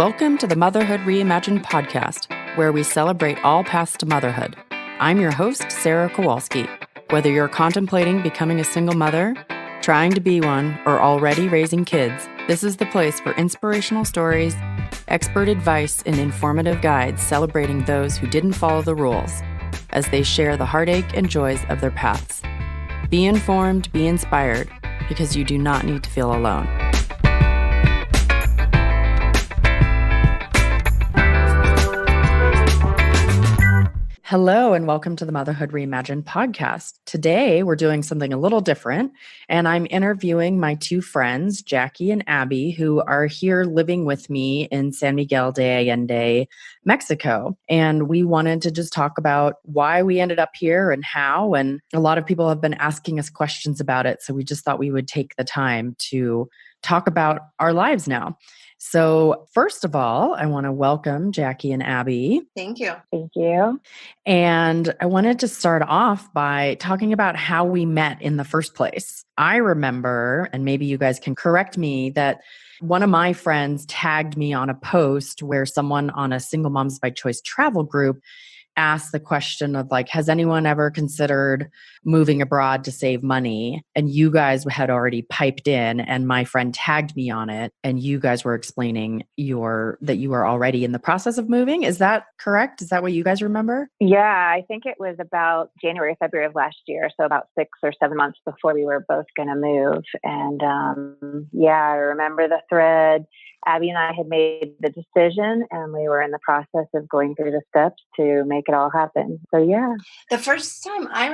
Welcome to the Motherhood Reimagined podcast, where we celebrate all paths to motherhood. I'm your host, Sarah Kowalski. Whether you're contemplating becoming a single mother, trying to be one, or already raising kids, this is the place for inspirational stories, expert advice, and informative guides celebrating those who didn't follow the rules as they share the heartache and joys of their paths. Be informed, be inspired, because you do not need to feel alone. Hello, and welcome to the Motherhood Reimagined podcast. Today, we're doing something a little different, and I'm interviewing my two friends, Jackie and Abby, who are here living with me in San Miguel de Allende, Mexico. And we wanted to just talk about why we ended up here and how. And a lot of people have been asking us questions about it, so we just thought we would take the time to talk about our lives now. So first of all, I want to welcome Jackie and Abby. Thank you. Thank you. And I wanted to start off by talking about how we met in the first place. I remember, and maybe you guys can correct me, that one of my friends tagged me on a post where someone on a Single Moms by Choice travel group asked the question of like, has anyone ever considered moving abroad to save money? And you guys had already piped in, and my friend tagged me on it, and you guys were explaining that you were already in the process of moving. Is that correct? Is that what you guys remember? Yeah, I think it was about January, February of last year. So about 6 or 7 months before we were both going to move. And I remember the thread. Abby and I had made the decision, and we were in the process of going through the steps to make it all happen. So, yeah. The first time I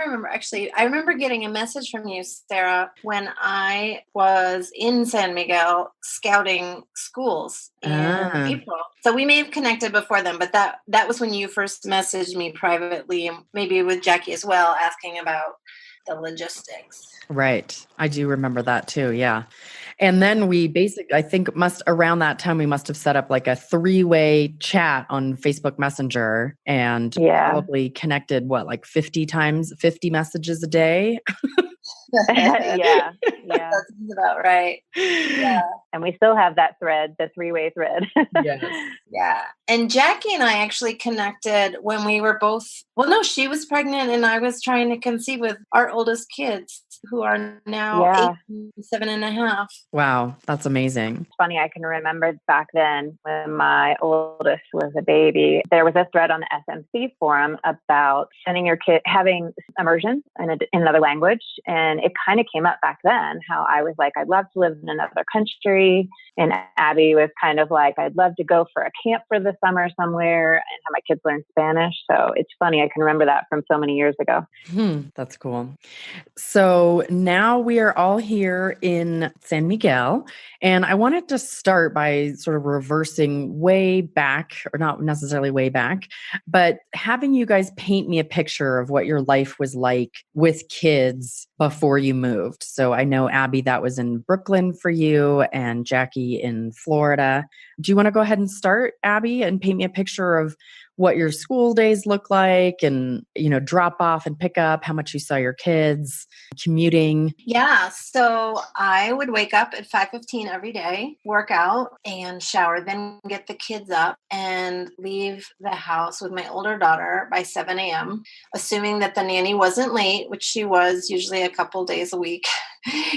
remember getting a message from you, Sarah, when I was in San Miguel scouting schools in April. So we may have connected before then, but that was when you first messaged me privately, and maybe with Jackie as well, asking about the logistics. Right. I do remember that too. Yeah. And then we basically, I think around that time, we must have set up like a 3-way chat on Facebook Messenger and probably connected, like 50 times, 50 messages a day. Yeah. That sounds about right. Yeah. And we still have that thread, the 3-way thread. Yes. Yeah. And Jackie and I actually connected when we were both, she was pregnant and I was trying to conceive with our oldest kids, who are now 8 and 7.5. Wow. That's amazing. It's funny. I can remember back then when my oldest was a baby, there was a thread on the SMC forum about sending your kid, having immersion in another language. And it kind of came up back then how I was like, I'd love to live in another country. And Abby was kind of like, I'd love to go for a camp for the summer somewhere and have my kids learn Spanish. So it's funny. I can remember that from so many years ago. That's cool. So now we are all here in San Miguel, and I wanted to start by sort of reversing way back, or not necessarily way back, but having you guys paint me a picture of what your life was like with kids before you moved. So I know, Abby, that was in Brooklyn for you, and Jackie in Florida. Do you want to go ahead and start, Abby, and paint me a picture of what your school days look like and, drop off and pick up, how much you saw your kids, commuting? Yeah. So I would wake up at 5:15 every day, work out and shower, then get the kids up and leave the house with my older daughter by 7 a.m., assuming that the nanny wasn't late, which she was usually a couple days a week,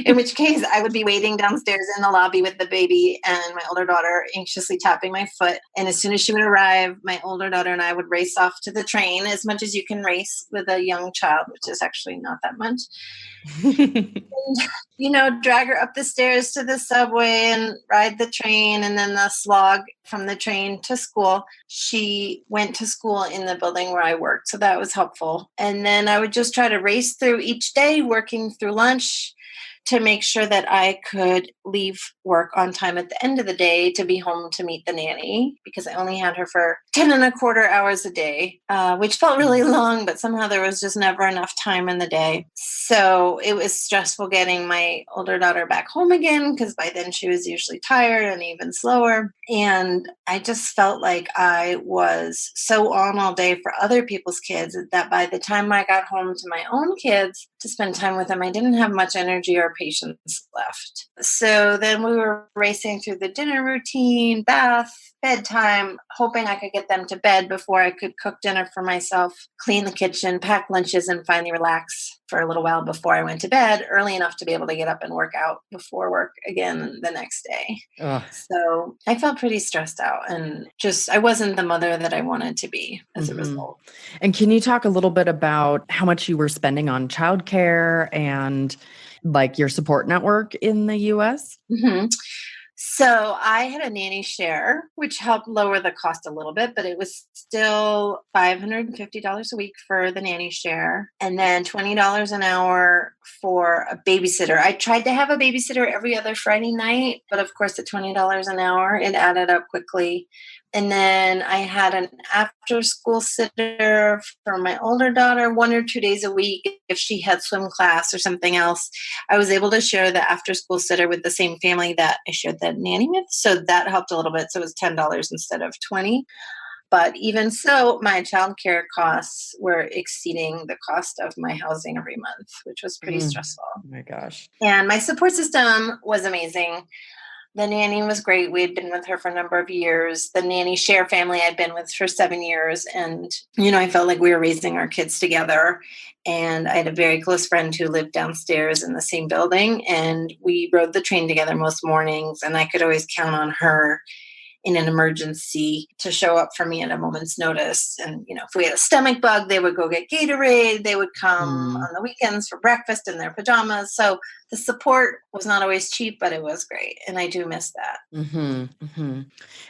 in which case I would be waiting downstairs in the lobby with the baby and my older daughter anxiously tapping my foot. And as soon as she would arrive, my older daughter and I would race off to the train, as much as you can race with a young child, which is actually not that much. And, drag her up the stairs to the subway and ride the train, and then the slog from the train to school. She went to school in the building where I worked, so that was helpful. And then I would just try to race through each day, working through lunch, to make sure that I could leave work on time at the end of the day to be home to meet the nanny, because I only had her for 10.25 hours a day, which felt really long, but somehow there was just never enough time in the day. So it was stressful getting my older daughter back home again, because by then she was usually tired and even slower. And I just felt like I was so on all day for other people's kids that by the time I got home to my own kids, to spend time with them. I didn't have much energy or patience left. So then we were racing through the dinner routine, bath, bedtime, hoping I could get them to bed before I could cook dinner for myself, clean the kitchen, pack lunches, and finally relax for a little while before I went to bed, early enough to be able to get up and work out before work again the next day. Ugh. So I felt pretty stressed out and I wasn't the mother that I wanted to be as a result. And can you talk a little bit about how much you were spending on childcare and like your support network in the US? So I had a nanny share, which helped lower the cost a little bit, but it was still $550 a week for the nanny share, and then $20 an hour for a babysitter. I tried to have a babysitter every other Friday night, but of course, at $20 an hour, it added up quickly. And then I had an after school sitter for my older daughter 1 or 2 days a week. If she had swim class or something else, I was able to share the after school sitter with the same family that I shared the nanny with. So that helped a little bit. So it was $10 instead of $20. But even so, my childcare costs were exceeding the cost of my housing every month, which was pretty stressful. Oh my gosh. And my support system was amazing. The nanny was great. We had been with her for a number of years. The nanny share family I'd been with for 7 years. And, I felt like we were raising our kids together. And I had a very close friend who lived downstairs in the same building. And we rode the train together most mornings. And I could always count on her in an emergency to show up for me at a moment's notice. And, if we had a stomach bug, they would go get Gatorade. They would come on the weekends for breakfast in their pajamas. So the support was not always cheap, but it was great. And I do miss that.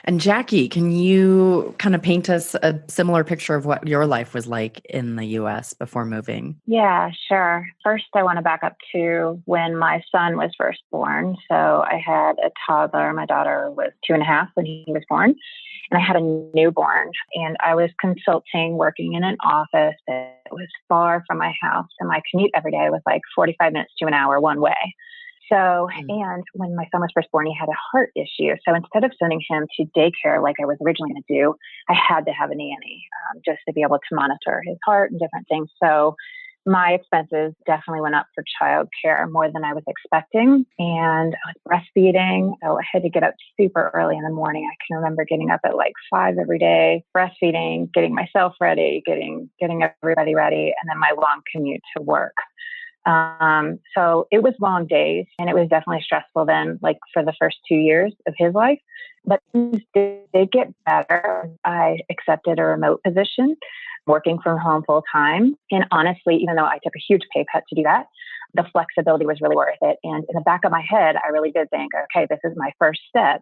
And Jackie, can you kind of paint us a similar picture of what your life was like in the US before moving? Yeah, sure. First, I want to back up to when my son was first born. So I had a toddler. My daughter was 2.5 when he was born. And I had a newborn, and I was consulting, working in an office that was far from my house. And my commute every day was like 45 minutes to an hour one way. So, and when my son was first born, he had a heart issue. So instead of sending him to daycare like I was originally going to do, I had to have a nanny just to be able to monitor his heart and different things. So my expenses definitely went up for childcare more than I was expecting. And I was breastfeeding. So I had to get up super early in the morning. I can remember getting up at like 5 every day, breastfeeding, getting myself ready, getting everybody ready, and then my long commute to work. So it was long days, and it was definitely stressful then, like for the first 2 years of his life. But things did get better. I accepted a remote position, working from home full time. And honestly, even though I took a huge pay cut to do that, the flexibility was really worth it. And in the back of my head, I really did think, okay, this is my first step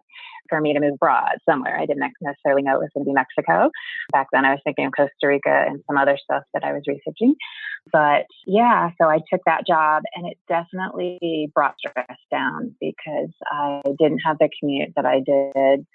for me to move abroad somewhere. I didn't necessarily know it was going to be Mexico. Back then, I was thinking of Costa Rica and some other stuff that I was researching. But yeah, so I took that job, and it definitely brought stress down because I didn't have the commute that I did.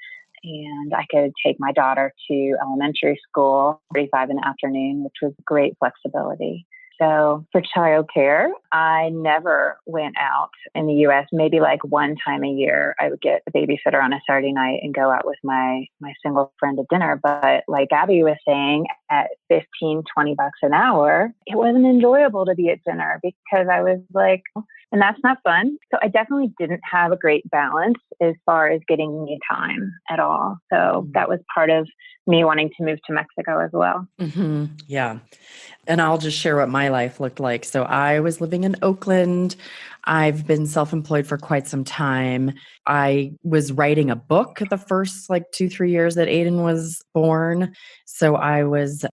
And I could take my daughter to elementary school, 45 in the afternoon, which was great flexibility. So for childcare, I never went out in the U.S. Maybe like one time a year, I would get a babysitter on a Saturday night and go out with my single friend to dinner. But like Abby was saying, at $15, $20 an hour, it wasn't enjoyable to be at dinner because I was like, and that's not fun. So I definitely didn't have a great balance as far as getting me time at all. So that was part of me wanting to move to Mexico as well. Yeah. And I'll just share what my life looked like. So I was living in Oakland. I've been self-employed for quite some time. I was writing a book the first 2-3 years that Aiden was born. So I was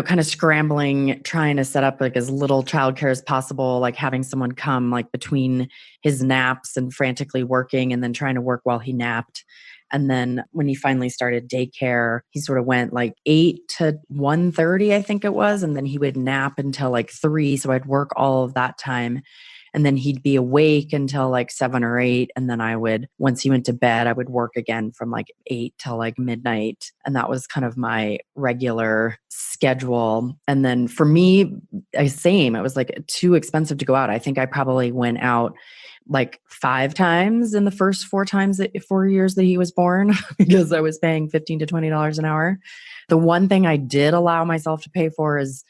kind of scrambling, trying to set up as little childcare as possible, having someone come between his naps and frantically working and then trying to work while he napped. And then when he finally started daycare, he sort of went 8 to 1:30, I think it was. And then he would nap until 3. So I'd work all of that time. And then he'd be awake until 7 or 8. And then once he went to bed, I would work again from 8 till midnight. And that was kind of my regular schedule. And then for me, same, it was too expensive to go out. I think I probably went out like 5 times in the first 4 years that he was born because I was paying $15 to $20 an hour. The one thing I did allow myself to pay for is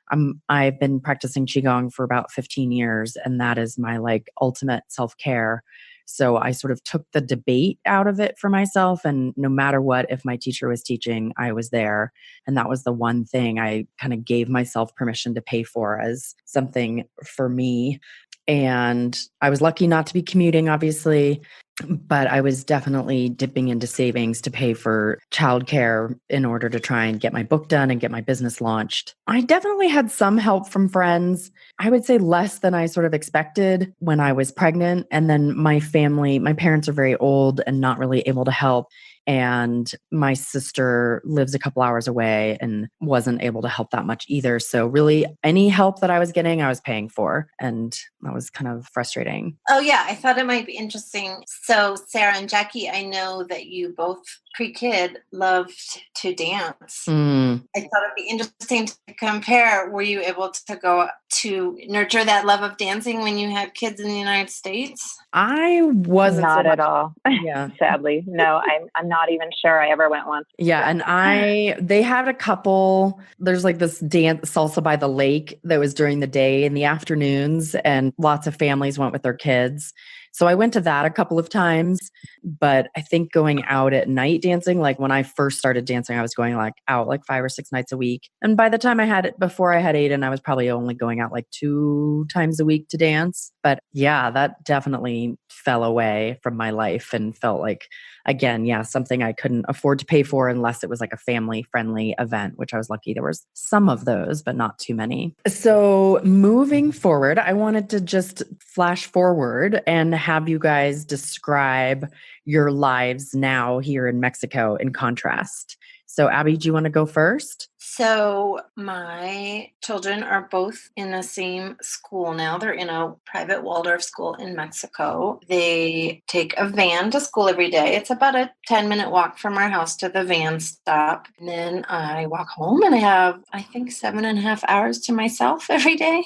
I've been practicing Qigong for about 15 years, and that is my like ultimate self-care. So I sort of took the debate out of it for myself. And no matter what, if my teacher was teaching, I was there. And that was the one thing I kind of gave myself permission to pay for as something for me. And I was lucky not to be commuting, obviously, but I was definitely dipping into savings to pay for childcare in order to try and get my book done and get my business launched. I definitely had some help from friends. I would say less than I sort of expected when I was pregnant. And then my parents are very old and not really able to help. And my sister lives a couple hours away and wasn't able to help that much either. So really any help that I was getting, I was paying for. And that was kind of frustrating. Oh, yeah. I thought it might be interesting. So Sarah and Jackie, I know that you both pre-kid loved to dance. I thought it'd be interesting to compare. Were you able to go to nurture that love of dancing when you had kids in the United States? I wasn't not at all. Yeah. Sadly. No, I'm not even sure I ever went once. Yeah. And they had a couple, there's like this dance salsa by the lake that was during the day in the afternoons, and lots of families went with their kids. So I went to that a couple of times, but I think going out at night dancing, like when I first started dancing, I was going like out like 5 or 6 nights a week. And by the time before I had Aiden, I was probably only going out like 2 times a week to dance. But yeah, that definitely fell away from my life and felt like, again, yeah, something I couldn't afford to pay for unless it was like a family friendly event, which I was lucky there was some of those, but not too many. So moving forward, I wanted to just flash forward and have you guys describe your lives now here in Mexico in contrast. So Abby, do you want to go first? So my children are both in the same school now. They're in a private Waldorf school in Mexico. They take a van to school every day. It's about a 10-minute walk from our house to the van stop. And then I walk home and I have, I think, 7.5 hours to myself every day.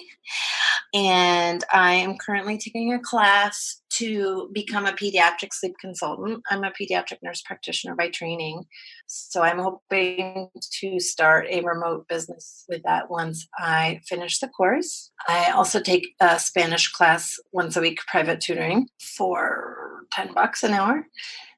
And I am currently taking a class to become a pediatric sleep consultant. I'm a pediatric nurse practitioner by training. So I'm hoping to start a remote business with that once I finish the course. I also take a Spanish class once a week, private tutoring for $10 an hour.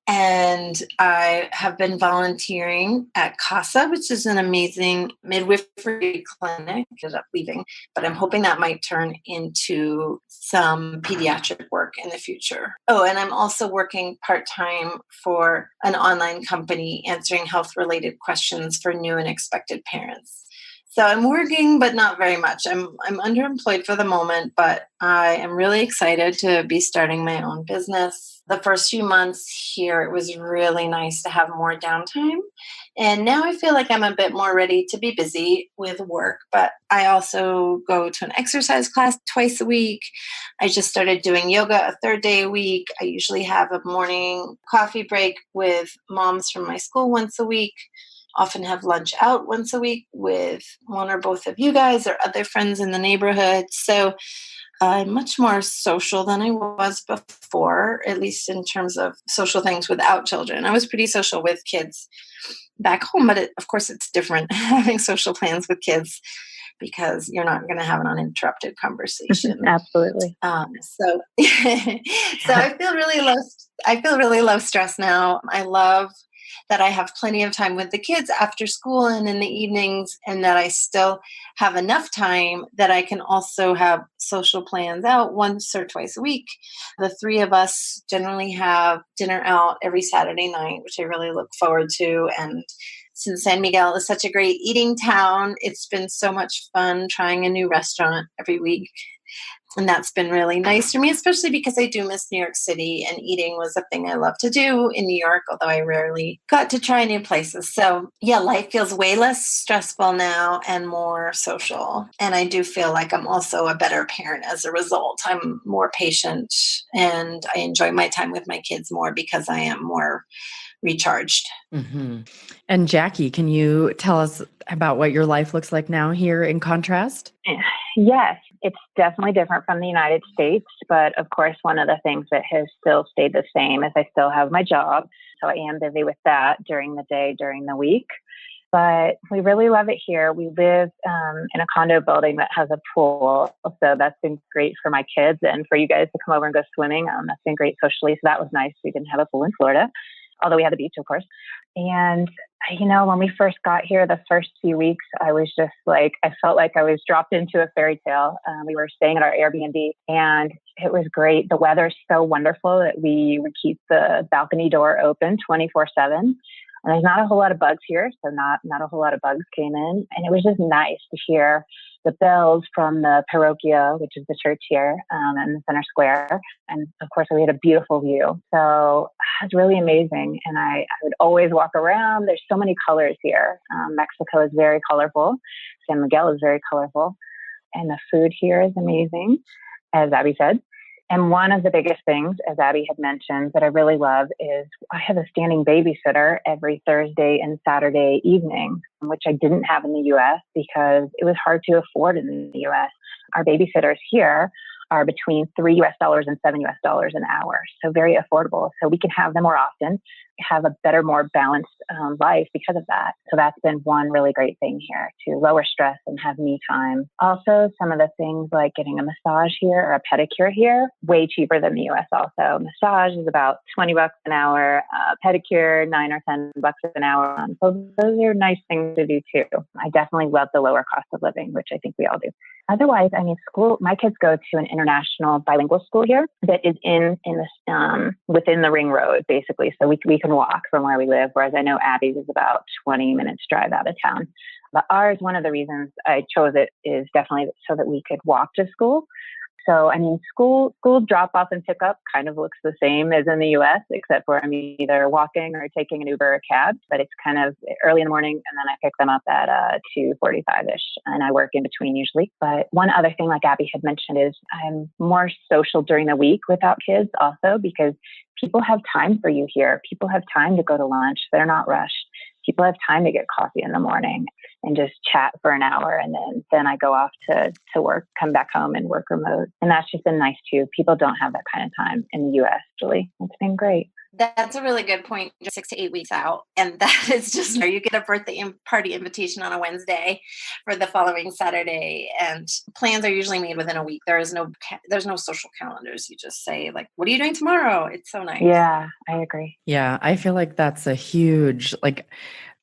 And I have been volunteering at CASA, which is an amazing midwifery clinic. I ended up leaving, but I'm hoping that might turn into some pediatric work in the future. Oh, and I'm also working part-time for an online company answering health-related questions for new and expected parents. So I'm working, but not very much. I'm underemployed for the moment, but I am really excited to be starting my own business. The first few months here, it was really nice to have more downtime. And now I feel like I'm a bit more ready to be busy with work, but I also go to an exercise class twice a week. I just started doing yoga a third day a week. I usually have a morning coffee break with moms from my school once a week. Often have lunch out once a week with one or both of you guys or other friends in the neighborhood. So I'm much more social than I was before, at least in terms of social things without children. I was pretty social with kids back home, but of course it's different having social plans with kids because you're not going to have an uninterrupted conversation. Absolutely. So I feel really low stress now. I love that I have plenty of time with the kids after school and in the evenings, and that I still have enough time that I can also have social plans out once or twice a week. The 3 of us generally have dinner out every Saturday night, which I really look forward to. And since San Miguel is such a great eating town, it's been so much fun trying a new restaurant every week. And that's been really nice for me, especially because I do miss New York City, and eating was a thing I love to do in New York, although I rarely got to try new places. So yeah, life feels way less stressful now and more social. And I do feel like I'm also a better parent as a result. I'm more patient and I enjoy my time with my kids more because I am more recharged. Mm-hmm. And Jackie, can you tell us about what your life looks like now here in contrast? Yes, it's definitely different from the United States. But of course, one of the things that has still stayed the same is I still have my job. So I am busy with that during the day, during the week. But we really love it here. We live in a condo building that has a pool. So that's been great for my kids and for you guys to come over and go swimming. That's been great socially. So that was nice. We didn't have a pool in Florida, although we had the beach, of course. And, when we first got here, the first few weeks, I was just like, I felt like I was dropped into a fairy tale. We were staying at our Airbnb and it was great. The weather's so wonderful that we would keep the balcony door open 24/7. And there's not a whole lot of bugs here, so not a whole lot of bugs came in. And it was just nice to hear the bells from the parroquia, which is the church here in the center square. And of course, we had a beautiful view. So it was really amazing. And I would always walk around. There's so many colors here. Mexico is very colorful. San Miguel is very colorful. And the food here is amazing, as Abby said. And one of the biggest things, as Abby had mentioned, that I really love is I have a standing babysitter every Thursday and Saturday evening, which I didn't have in the U.S. because it was hard to afford in the U.S. Our babysitters here are between $3 and $7 an hour. So very affordable. So we can have them more often, have a better, more balanced life because of that. So that's been one really great thing here to lower stress and have me time. Also, some of the things like getting a massage here or a pedicure here, way cheaper than the US also. Massage is about $20 an hour, pedicure, $9 or $10 an hour. So those are nice things to do too. I definitely love the lower cost of living, which I think we all do. Otherwise, school, my kids go to an international bilingual school here that is in this, within the ring road, basically. So we can walk from where we live, whereas I know Abby's is about 20 minutes drive out of town. But ours, one of the reasons I chose it is definitely so that we could walk to school. So, school drop off and pick up kind of looks the same as in the US, except for I'm either walking or taking an Uber or a cab, but it's kind of early in the morning and then I pick them up at 2:45-ish and I work in between usually. But one other thing, like Abby had mentioned, is I'm more social during the week without kids also because people have time for you here. People have time to go to lunch. They're not rushed. People have time to get coffee in the morning and just chat for an hour. And then I go off to work, come back home and work remote. And that's just been nice too. People don't have that kind of time in the US, really. It's been great. That's a really good point. Just 6 to 8 weeks out. And that is just where you get a birthday party invitation on a Wednesday for the following Saturday. And plans are usually made within a week. There's no social calendars. You just say like, what are you doing tomorrow? It's so nice. Yeah, I agree. Yeah, I feel like that's a huge,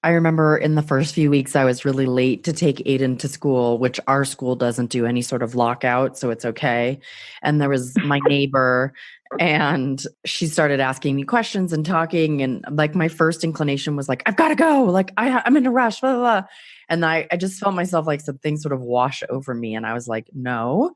I remember in the first few weeks, I was really late to take Aiden to school, which our school doesn't do any sort of lockout, so it's okay. And there was my neighbor, and she started asking me questions and talking. And my first inclination was like, I've got to go. I'm in a rush, blah, blah, blah. And I just felt myself like something sort of wash over me. And I was like, no,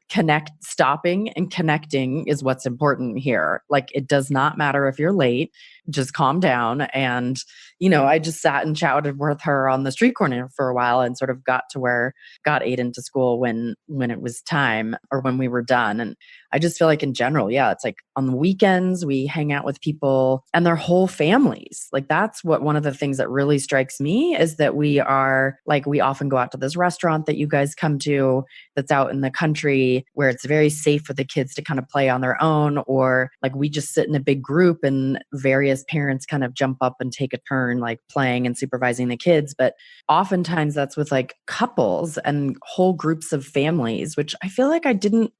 stopping and connecting is what's important here. It does not matter if you're late, just calm down. And, I just sat and chatted with her on the street corner for a while and sort of got Aiden to school when it was time or when we were done. And I just feel like in general, yeah, it's like on the weekends, we hang out with people and their whole families. That's one of the things that really strikes me is that we often go out to this restaurant that you guys come to that's out in the country where it's very safe for the kids to kind of play on their own, or we just sit in a big group and various parents kind of jump up and take a turn playing and supervising the kids. But oftentimes that's with couples and whole groups of families, which I feel like I didn't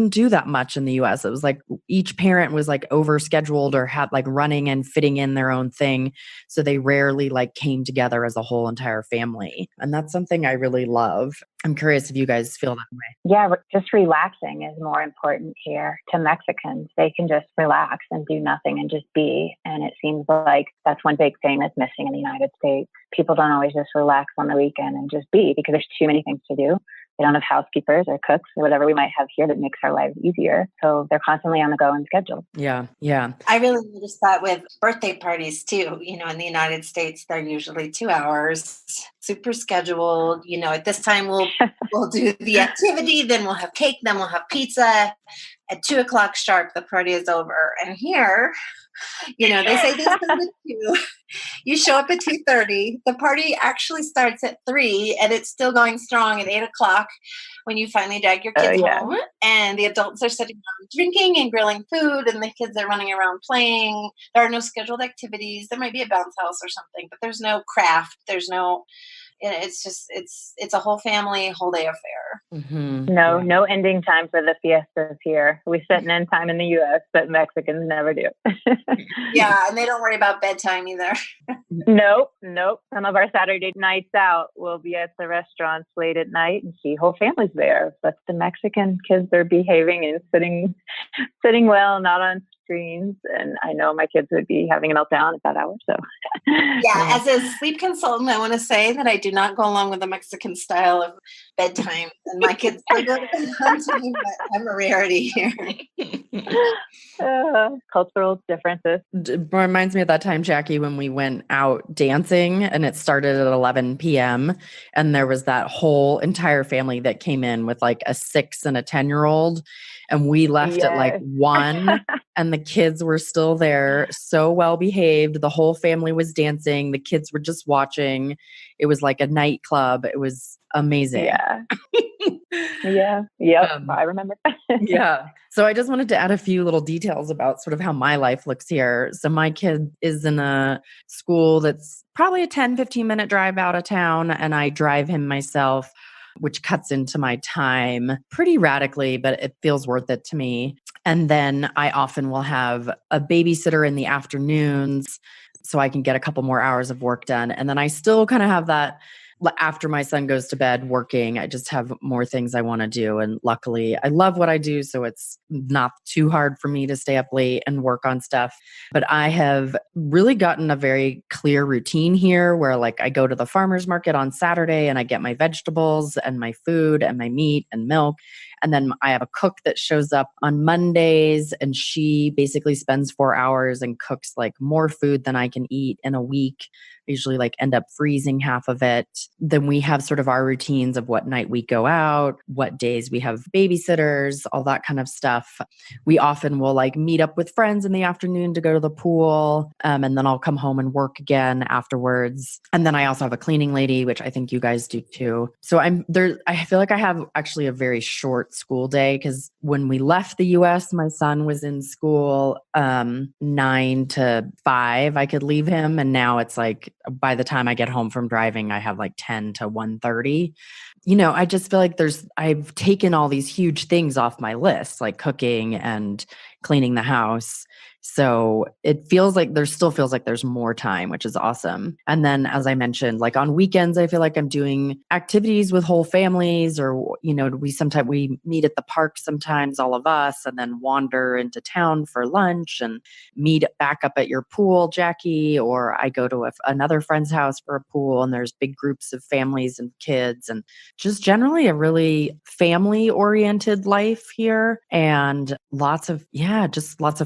do that much in the US. It was each parent was overscheduled or had running and fitting in their own thing. So they rarely came together as a whole entire family. And that's something I really love. I'm curious if you guys feel that way. Yeah, just relaxing is more important here to Mexicans. They can just relax and do nothing and just be. And it seems like that's one big thing that's missing in the United States. People don't always just relax on the weekend and just be because there's too many things to do. They don't have housekeepers or cooks or whatever we might have here that makes our lives easier. So they're constantly on the go and scheduled. Yeah. Yeah. I really noticed that with birthday parties too. In the United States, they're usually 2 hours, super scheduled. At this time we'll do the activity, then we'll have cake, then we'll have pizza. at 2:00 sharp, the party is over. And here, they say this is at 2. You show up at 2:30. The party actually starts at 3, and it's still going strong at 8:00 when you finally drag your kids home. And the adults are sitting down drinking and grilling food, and the kids are running around playing. There are no scheduled activities. There might be a bounce house or something, but there's no craft. There's no. It's just it's a whole family, whole day affair. Mm-hmm. No ending time for the fiestas here. We set an end time in the U.S., but Mexicans never do. Yeah, and they don't worry about bedtime either. Nope. Some of our Saturday nights out will be at the restaurants late at night and see whole families there. But the Mexican kids are behaving and sitting well, not on screens. And I know my kids would be having a meltdown at that hour. So yeah, as a sleep consultant, I want to say that I do not go along with the Mexican style of bedtime. And my kids still go to bed on time, but I'm a rarity here. Cultural differences. It reminds me of that time, Jackie, when we went out dancing and it started at 11 p.m. and there was that whole entire family that came in with like a 6 and a 10-year-old. And we left at like 1 and the kids were still there, so well behaved. The whole family was dancing. The kids were just watching. It was like a nightclub. It was amazing. Yeah. Yep. I remember. Yeah. So I just wanted to add a few little details about sort of how my life looks here. So my kid is in a school that's probably a 10, 15-minute drive out of town, and I drive him myself, which cuts into my time pretty radically, but it feels worth it to me. And then I often will have a babysitter in the afternoons so I can get a couple more hours of work done. And then I still kind of have that after my son goes to bed working, I just have more things I want to do. And luckily I love what I do, so it's not too hard for me to stay up late and work on stuff. But I have really gotten a very clear routine here where like I go to the farmer's market on Saturday and I get my vegetables and my food and my meat and milk. And then I have a cook that shows up on Mondays, and she basically spends 4 hours and cooks like more food than I can eat in a week. I usually like end up freezing half of it. Then we have sort of our routines of what night we go out, what days we have babysitters, all that kind of stuff. We often will like meet up with friends in the afternoon to go to the pool. And then I'll come home and work again afterwards. And then I also have a cleaning lady, which I think you guys do too. So I feel like I have actually a very short school day, because when we left the US, my son was in school 9 to 5. I could leave him. And now it's like by the time I get home from driving, I have like 10 to 1:30. I just feel like I've taken all these huge things off my list, like cooking and cleaning the house. So it still feels like there's more time, which is awesome. And then, as I mentioned, like on weekends, I feel like I'm doing activities with whole families, or, we meet at the park sometimes, all of us, and then wander into town for lunch and meet back up at your pool, Jackie, or I go to another friend's house for a pool, and there's big groups of families and kids, and just generally a really family oriented life here, and lots of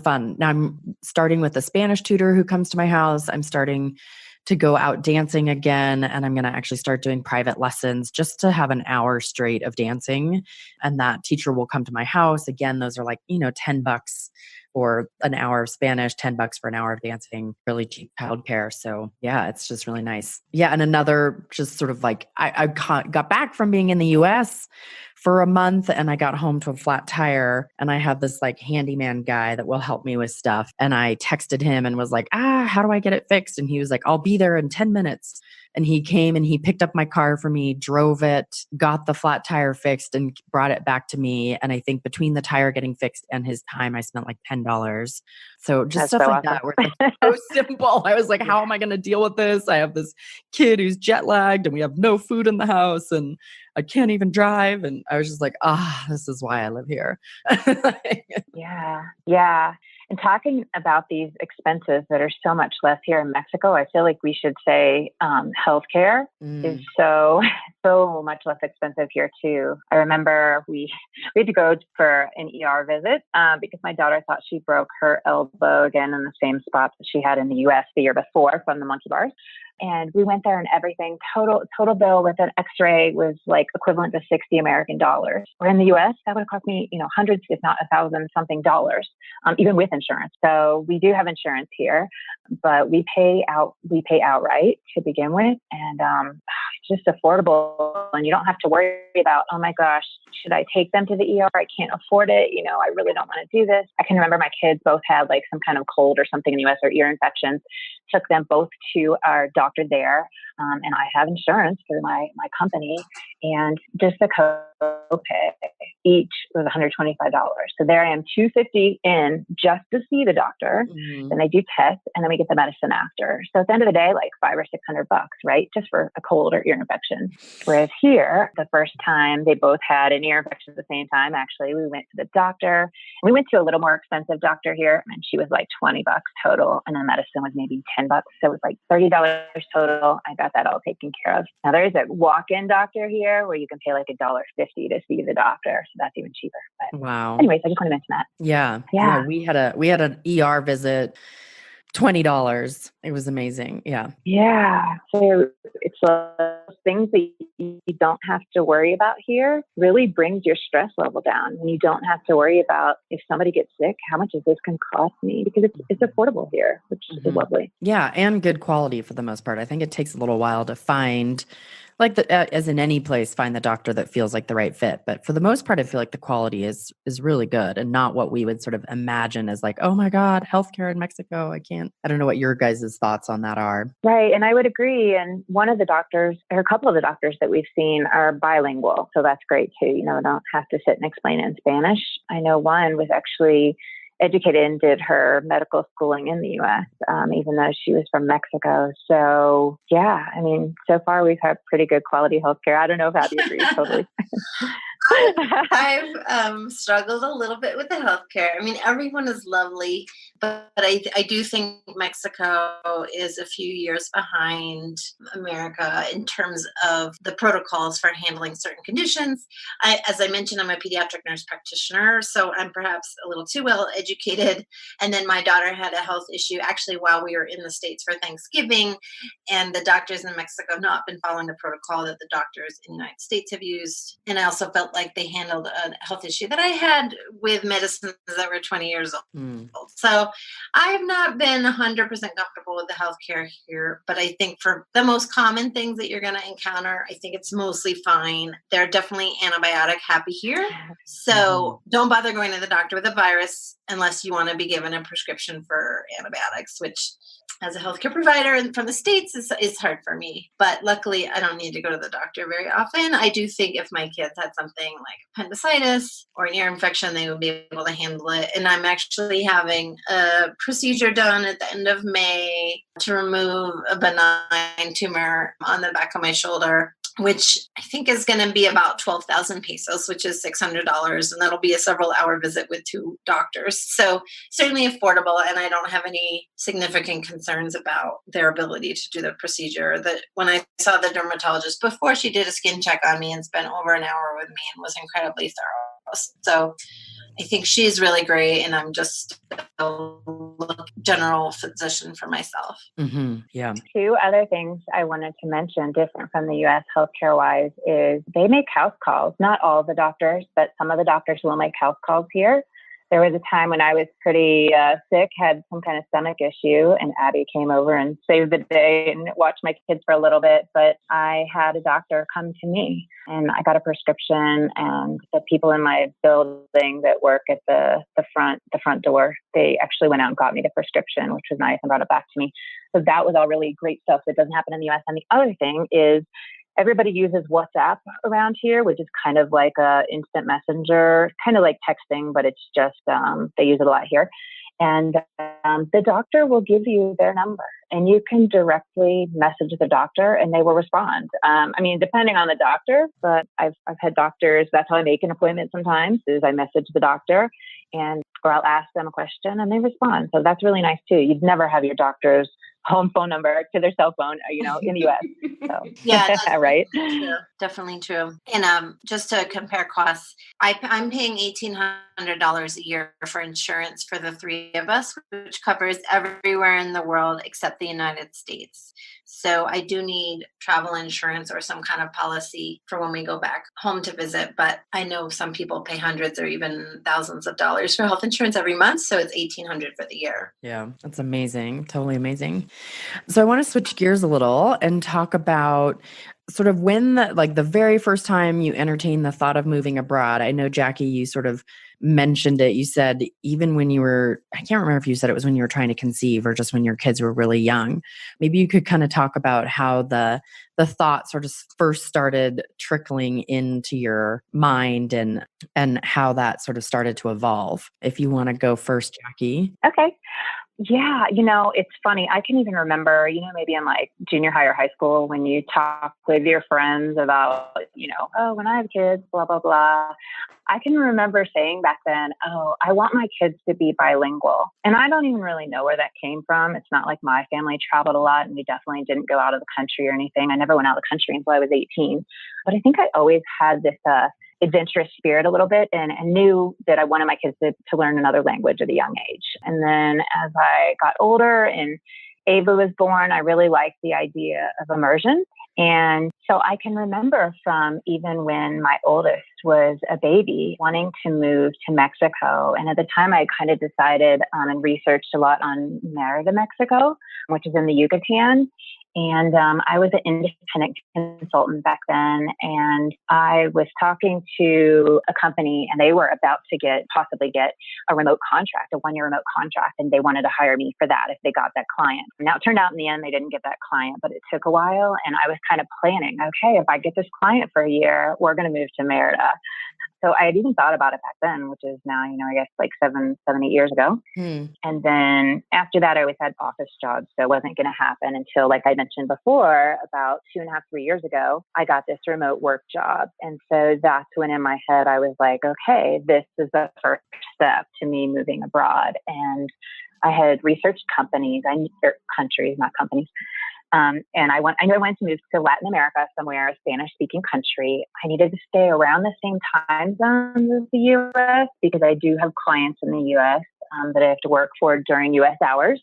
fun. Now I'm starting with a Spanish tutor who comes to my house. I'm starting to go out dancing again, and I'm going to actually start doing private lessons just to have an hour straight of dancing. And that teacher will come to my house. Again, those are like, $10 for an hour of Spanish, $10 for an hour of dancing, really cheap childcare. So yeah, it's just really nice. Yeah. And another just sort of like, I got back from being in the US for a month, and I got home to a flat tire, and I have this like handyman guy that will help me with stuff. And I texted him and was like, how do I get it fixed? And he was like, I'll be there in 10 minutes. And he came and he picked up my car for me, drove it, got the flat tire fixed, and brought it back to me. And I think between the tire getting fixed and his time, I spent like $10. So just That's stuff so like awesome. that, where it's like so simple. I was like, how am I going to deal with this? I have this kid who's jet lagged, and we have no food in the house, and I can't even drive. And I was just like, this is why I live here. Yeah. And talking about these expenses that are so much less here in Mexico, I feel like we should say healthcare is so so much less expensive here too. I remember we had to go for an ER visit because my daughter thought she broke her elbow again in the same spot that she had in the US the year before from the monkey bars. And we went there and everything, total bill with an x-ray was like equivalent to 60 American dollars. Or in the US, that would have cost me, hundreds, if not $1,000 something dollars, even with insurance. So we do have insurance here, but we pay outright to begin with. And it's just affordable. And you don't have to worry about, oh my gosh, should I take them to the ER? I can't afford it. I really don't want to do this. I can remember my kids both had like some kind of cold or something in the US or ear infections. Took them both to our doctor there. And I have insurance through my company, and just the copay each was $125. So there I am, $250 in just to see the doctor. Mm-hmm. Then they do tests, and then we get the medicine after. So at the end of the day, like $500 or $600, right? Just for a cold or ear infection. Whereas here, the first time they both had an ear infection at the same time, actually, we went to the doctor. We went to a little more expensive doctor here, and she was like $20 total. And the medicine was maybe $10. So it was like $30 total. I got that all taken care of. Now there is a walk-in doctor here where you can pay like $1.50 to see the doctor. So that's even cheaper. But wow. Anyways, I just want to mention that. Yeah. We had an ER visit, $20. It was amazing. Yeah. Yeah. So it's things that you don't have to worry about here really brings your stress level down. And you don't have to worry about if somebody gets sick, how much is this going to cost me? Because it's affordable here, which is lovely. Yeah. And good quality for the most part. I think it takes a little while to find, like as in any place, find the doctor that feels like the right fit. But for the most part, I feel like the quality is really good and not what we would sort of imagine as like, oh my God, healthcare in Mexico. I don't know what your guys' thoughts on that are. Right. And I would agree. And one of the doctors, or a couple of the doctors that we've seen are bilingual. So that's great too. Don't have to sit and explain it in Spanish. I know one was actually educated and did her medical schooling in the U.S., even though she was from Mexico. So yeah, so far we've had pretty good quality healthcare. I don't know if Abby agrees totally. I've struggled a little bit with the healthcare. Everyone is lovely, but I do think Mexico is a few years behind America in terms of the protocols for handling certain conditions. As I mentioned, I'm a pediatric nurse practitioner, so I'm perhaps a little too well educated. And then my daughter had a health issue actually while we were in the States for Thanksgiving, and the doctors in Mexico have not been following the protocol that the doctors in the United States have used. And I also felt like they handled a health issue that I had with medicines that were 20 years old. So I have not been 100% comfortable with the healthcare here, but I think for the most common things that you're going to encounter, I think it's mostly fine. They're definitely antibiotic happy here. So don't bother going to the doctor with a virus unless you want to be given a prescription for antibiotics, which as a healthcare provider from the States is hard for me. But luckily, I don't need to go to the doctor very often. I do think if my kids had something like appendicitis or an ear infection, they would be able to handle it. And I'm actually having a procedure done at the end of May to remove a benign tumor on the back of my shoulder, which I think is going to be about 12,000 pesos, which is $600. And that'll be a several-hour visit with 2 doctors. So certainly affordable. And I don't have any significant concerns about their ability to do the procedure. That when I saw the dermatologist before, she did a skin check on me and spent over an hour with me and was incredibly thorough. So I think she's really great, and I'm just a general physician for myself. Yeah. 2 other things I wanted to mention different from the U.S. healthcare-wise is they make house calls. Not all the doctors, but some of the doctors will make house calls here. There was a time when I was pretty sick, had some kind of stomach issue, and Abby came over and saved the day and watched my kids for a little bit. But I had a doctor come to me, and I got a prescription. And the people in my building that work at the front door, they actually went out and got me the prescription, which was nice, and brought it back to me. So that was all really great stuff that doesn't happen in the U.S. And the other thing is, everybody uses WhatsApp around here, which is kind of like a instant messenger, kind of like texting, but it's just, they use it a lot here. And the doctor will give you their number, and you can directly message the doctor and they will respond. Depending on the doctor, but I've had doctors, that's how I make an appointment sometimes, is I message the doctor or I'll ask them a question and they respond. So that's really nice too. You'd never have your doctor's home phone number to their cell phone, in the U.S. So, yeah, right. definitely true. And just to compare costs, I'm paying $1,800 a year for insurance for the three of us, which covers everywhere in the world except the United States. So I do need travel insurance or some kind of policy for when we go back home to visit. But I know some people pay hundreds or even thousands of dollars for health insurance every month. So it's $1,800 for the year. Yeah, that's amazing. Totally amazing. So I want to switch gears a little and talk about sort of when the very first time you entertained the thought of moving abroad. I know, Jackie, you sort of mentioned it. You said even when you were, I can't remember if you said it was when you were trying to conceive or just when your kids were really young. Maybe you could kind of talk about how the thought sort of first started trickling into your mind and how that sort of started to evolve. If you want to go first, Jackie. Okay. Yeah, it's funny. I can even remember, maybe in like junior high or high school when you talk with your friends about, oh, when I have kids, blah, blah, blah. I can remember saying back then, oh, I want my kids to be bilingual. And I don't even really know where that came from. It's not like my family traveled a lot and we definitely didn't go out of the country or anything. I never went out of the country until I was 18. But I think I always had this adventurous spirit a little bit and knew that I wanted my kids to learn another language at a young age. And then as I got older and Ava was born, I really liked the idea of immersion. And so I can remember from even when my oldest was a baby wanting to move to Mexico. And at the time I kind of decided and researched a lot on Merida, Mexico, which is in the Yucatan. And I was an independent consultant back then, and I was talking to a company, and they were about to possibly get a remote contract, a 1-year remote contract, and they wanted to hire me for that if they got that client. Now, it turned out in the end, they didn't get that client, but it took a while, and I was kind of planning, okay, if I get this client for a year, we're going to move to Merida. So I had even thought about it back then, which is now, I guess like 7, 8 years ago. And then after that, I always had office jobs. So it wasn't going to happen until, like I mentioned before, about 2.5, 3 years ago, I got this remote work job. And so that's when in my head, I was like, okay, this is the first step to me moving abroad. And I had researched countries, not companies. And I knew I wanted to move to Latin America, somewhere, a Spanish-speaking country. I needed to stay around the same time zone as the U.S. because I do have clients in the U.S. That I have to work for during U.S. hours.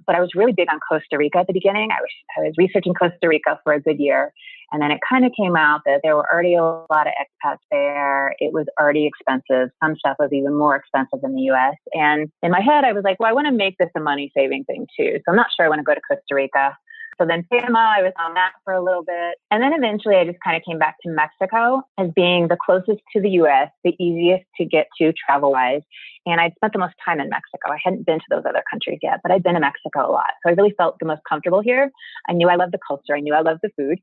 But I was really big on Costa Rica at the beginning. I was researching Costa Rica for a good year. And then it kind of came out that there were already a lot of expats there. It was already expensive. Some stuff was even more expensive than the U.S. And in my head, I was like, well, I want to make this a money-saving thing too. So I'm not sure I want to go to Costa Rica. So then Panama, I was on that for a little bit. And then eventually I just kind of came back to Mexico as being the closest to the U.S., the easiest to get to travel-wise. And I'd spent the most time in Mexico. I hadn't been to those other countries yet, but I'd been to Mexico a lot. So I really felt the most comfortable here. I knew I loved the culture. I knew I loved the food.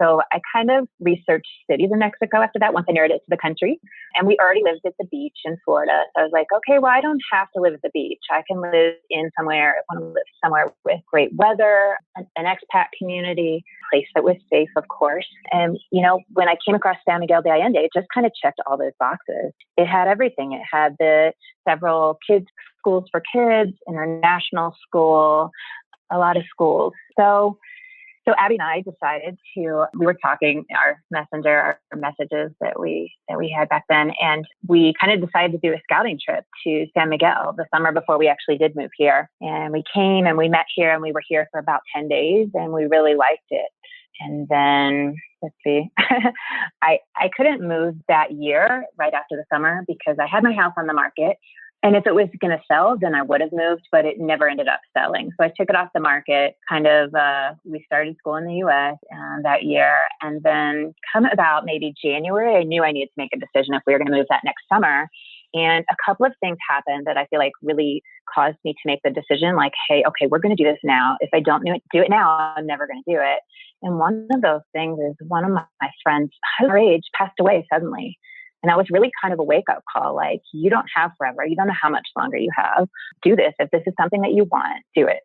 So I kind of researched cities in Mexico after that, once I narrowed it to the country. And we already lived at the beach in Florida. So I was like, okay, well, I don't have to live at the beach. I can live in somewhere, I want to live somewhere with great weather, an expat community, a place that was safe, of course. And, when I came across San Miguel de Allende, it just kind of checked all those boxes. It had everything. It had the several kids schools for kids, international school, a lot of schools. So Abby and I decided we were talking our messages that we had back then. And we kind of decided to do a scouting trip to San Miguel the summer before we actually did move here. And we came and we met here and we were here for about 10 days and we really liked it. And then, let's see, I couldn't move that year right after the summer because I had my house on the market. And if it was going to sell, then I would have moved, but it never ended up selling. So I took it off the market, we started school in the U.S. That year. And then come about maybe January, I knew I needed to make a decision if we were going to move that next summer. And a couple of things happened that I feel like really caused me to make the decision like, hey, okay, we're going to do this now. If I don't do it now, I'm never going to do it. And one of those things is one of my friends, her age, passed away suddenly. And that was really kind of a wake-up call. Like, you don't have forever. You don't know how much longer you have. Do this. If this is something that you want, do it.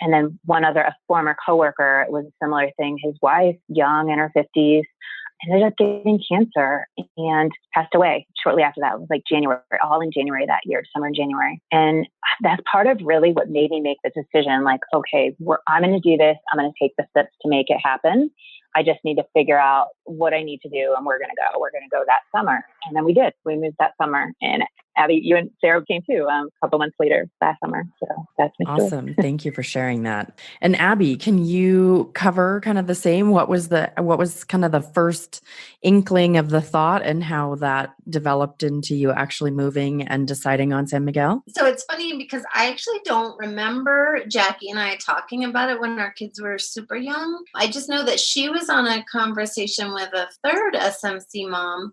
And then a former coworker, it was a similar thing. His wife, young, in her 50s. ended up getting cancer and passed away shortly after that. It was like January, all in January that year, summer and January. And that's part of really what made me make the decision, like, okay, I'm going to do this. I'm going to take the steps to make it happen. I just need to figure out what I need to do, and we're going to go. We're going to go that summer. And then we did. We moved that summer. And Abby, you and Sarah came too a couple months later last summer. So that's my story. Awesome. Thank you for sharing that. And Abby, can you cover kind of the same? What was kind of the first inkling of the thought and how that developed into you actually moving and deciding on San Miguel? So it's funny because I actually don't remember Jackie and I talking about it when our kids were super young. I just know that she was on a conversation with a third SMC mom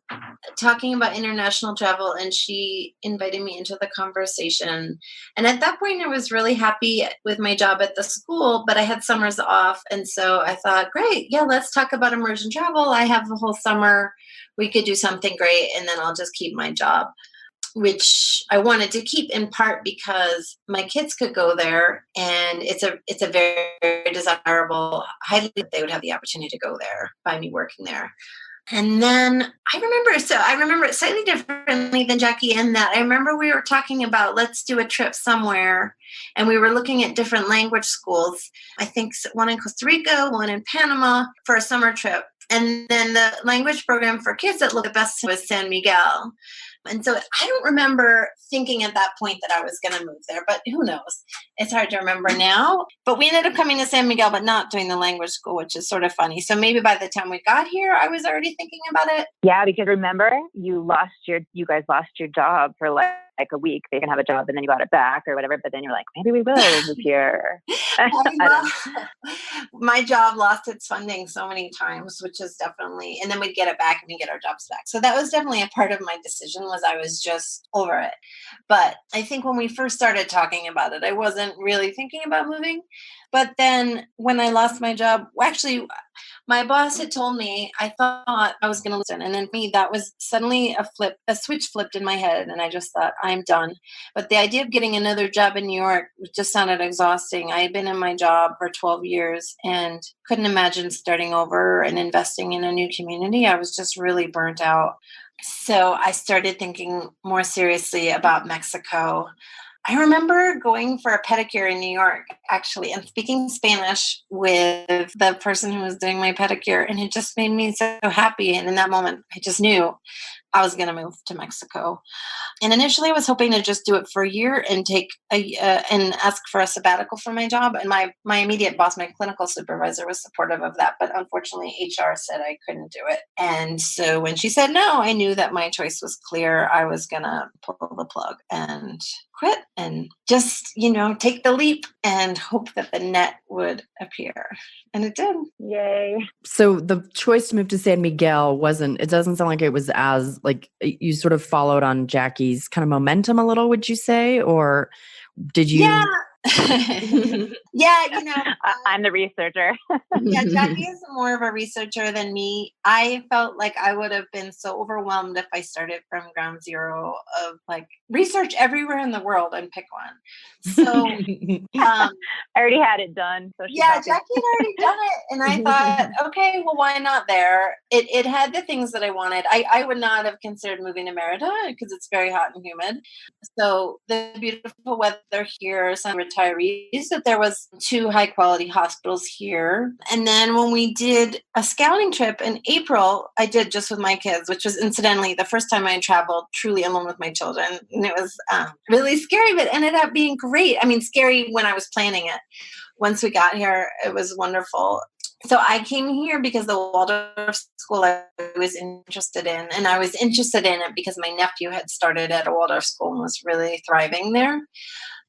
talking about international travel, and she invited me into the conversation. And at that point, I was really happy with my job at the school, but I had summers off. And so I thought, great, yeah, let's talk about immersion travel. I have the whole summer. We could do something great, and then I'll just keep my job, which I wanted to keep in part because my kids could go there, and it's a very desirable, highly they would have the opportunity to go there by me working there. And then I remember it slightly differently than Jackie in that I remember we were talking about, let's do a trip somewhere. And we were looking at different language schools. I think one in Costa Rica, one in Panama for a summer trip. And then the language program for kids that looked the best was San Miguel. And so I don't remember thinking at that point that I was going to move there, but who knows? It's hard to remember now. But we ended up coming to San Miguel, but not doing the language school, which is sort of funny. So maybe by the time we got here, I was already thinking about it. Yeah, because remember, you guys lost your job for like a week. They can have a job and then you got it back or whatever. But then you're like, maybe we will move here. My job lost its funding so many times, which is definitely, and then we'd get it back and we get our jobs back. So that was definitely a part of my decision, was I was just over it. But I think when we first started talking about it, I wasn't really thinking about moving. But then when I lost my job, actually, my boss had told me, I thought I was going to listen. And then for me, that was suddenly a switch flipped in my head. And I just thought, I'm done. But the idea of getting another job in New York just sounded exhausting. I had been in my job for 12 years and couldn't imagine starting over and investing in a new community. I was just really burnt out. So I started thinking more seriously about Mexico. I remember going for a pedicure in New York, actually, and speaking Spanish with the person who was doing my pedicure. And it just made me so happy. And in that moment, I just knew I was going to move to Mexico. And initially, I was hoping to just do it for a year and and ask for a sabbatical for my job. And my immediate boss, my clinical supervisor, was supportive of that. But unfortunately, HR said I couldn't do it. And so when she said no, I knew that my choice was clear. I was going to pull the plug and quit and just, take the leap and hope that the net would appear. And it did. Yay. So the choice to move to San Miguel it doesn't sound like it was as, like, you sort of followed on Jackie's kind of momentum a little, would you say? Or did you? Yeah. Yeah, I'm the researcher. Yeah, Jackie is more of a researcher than me. I felt like I would have been so overwhelmed if I started from ground zero of like research everywhere in the world and pick one. So I already had it done. So yeah, Jackie had already done it. And I thought, okay, well, why not there? It had the things that I wanted. I would not have considered moving to Merida because it's very hot and humid. So the beautiful weather here, some retirees, that there was 2 high quality hospitals here. And then when we did a scouting trip in April, I did just with my kids, which was incidentally the first time I traveled truly alone with my children. And it was really scary, but ended up being great. I mean, scary when I was planning it. Once we got here, it was wonderful. So I came here because the Waldorf school I was interested in, and I was interested in it because my nephew had started at a Waldorf school and was really thriving there.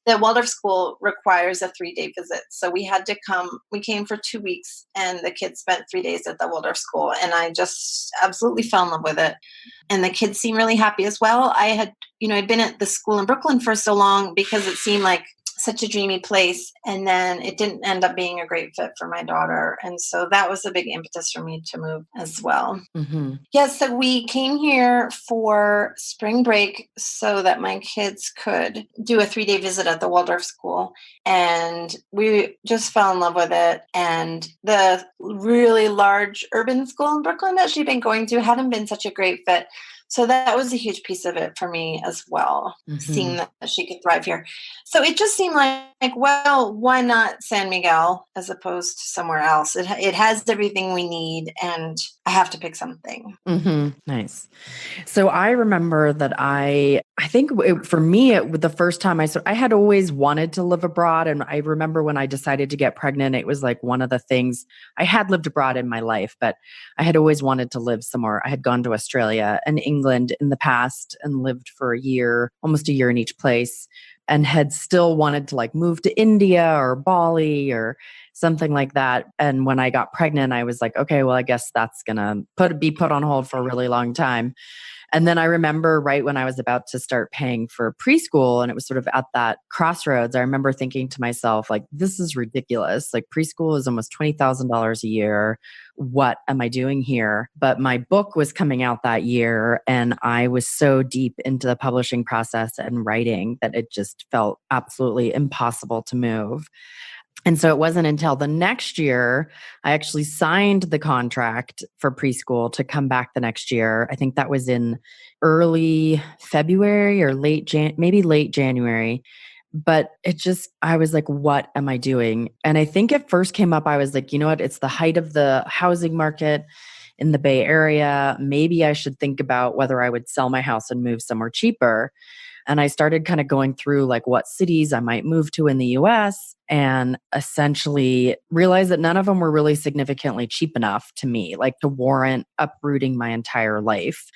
The Waldorf school requires a 3-day visit. So we had to come, we came for 2 weeks and the kids spent 3 days at the Waldorf school. And I just absolutely fell in love with it. And the kids seemed really happy as well. I'd been at the school in Brooklyn for so long because it seemed like such a dreamy place. And then it didn't end up being a great fit for my daughter. And so that was a big impetus for me to move as well. Mm-hmm. Yeah, so we came here for spring break so that my kids could do a 3-day visit at the Waldorf school. And we just fell in love with it. And the really large urban school in Brooklyn that she'd been going to hadn't been such a great fit. So that was a huge piece of it for me as well, seeing that she could thrive here. So it just seemed like, well, why not San Miguel as opposed to somewhere else? It has everything we need, and I have to pick something. Mm-hmm. Nice. So I remember that I think for me, the first time I had always wanted to live abroad. And I remember when I decided to get pregnant, it was like one of the things. I had lived abroad in my life, but I had always wanted to live somewhere. I had gone to Australia and England in the past and lived for a year, almost a year in each place, and had still wanted to like move to India or Bali or something like that. And when I got pregnant, I was like, okay, well, I guess that's going to be put on hold for a really long time. And then I remember right when I was about to start paying for preschool, and it was sort of at that crossroads, I remember thinking to myself, like, this is ridiculous. Like, preschool is almost $20,000 a year. What am I doing here? But my book was coming out that year, and I was so deep into the publishing process and writing that it just felt absolutely impossible to move. And so it wasn't until the next year, I actually signed the contract for preschool to come back the next year. I think that was in early February or maybe late January. But I was like, what am I doing? And I think it first came up, I was like, you know what? It's the height of the housing market in the Bay Area. Maybe I should think about whether I would sell my house and move somewhere cheaper. And I started kind of going through like what cities I might move to in the US, and essentially realized that none of them were really significantly cheap enough to me, like to warrant uprooting my entire life.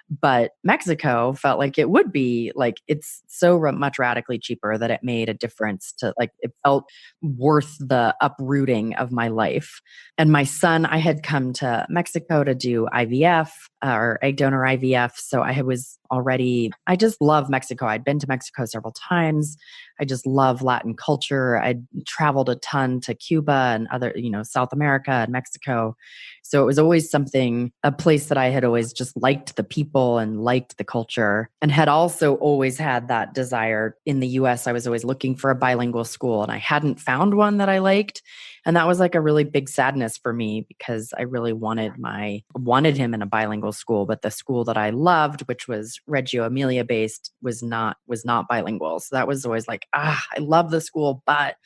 But Mexico felt like it would be, like, it's so much radically cheaper that it made a difference to, like, it felt worth the uprooting of my life. And my son, I had come to Mexico to do IVF or egg donor IVF. So I just love Mexico. I'd been to Mexico several times. I just love Latin culture. I'd traveled a ton to Cuba and other, South America and Mexico. So it was always a place that I had always just liked the people and liked the culture, and had also always had that desire. In the US, I was always looking for a bilingual school, and I hadn't found one that I liked. And that was like a really big sadness for me, because I really wanted him in a bilingual school, but the school that I loved, which was Reggio Emilia based, was not bilingual. So that was always like, I love the school, but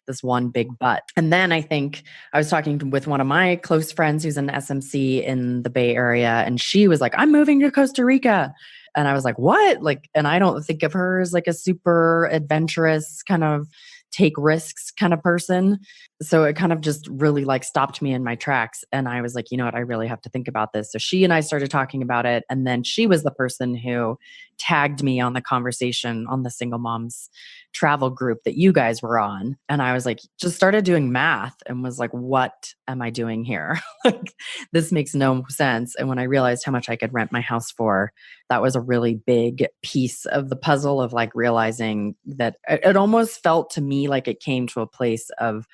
this one big but. And then I think I was talking with one of my close friends who's in SMC in the Bay Area, and she was like, I'm moving to Costa Rica. And I was like, what? Like, and I don't think of her as like a super adventurous kind of take risks kind of person. So it kind of just really like stopped me in my tracks. And I was like, you know what, I really have to think about this. So she and I started talking about it. And then she was the person who tagged me on the conversation on the single moms travel group that you guys were on. And I was like, just started doing math and was like, what am I doing here? Like, this makes no sense. And when I realized how much I could rent my house for, that was a really big piece of the puzzle of like realizing that it almost felt to me like it came to a place of,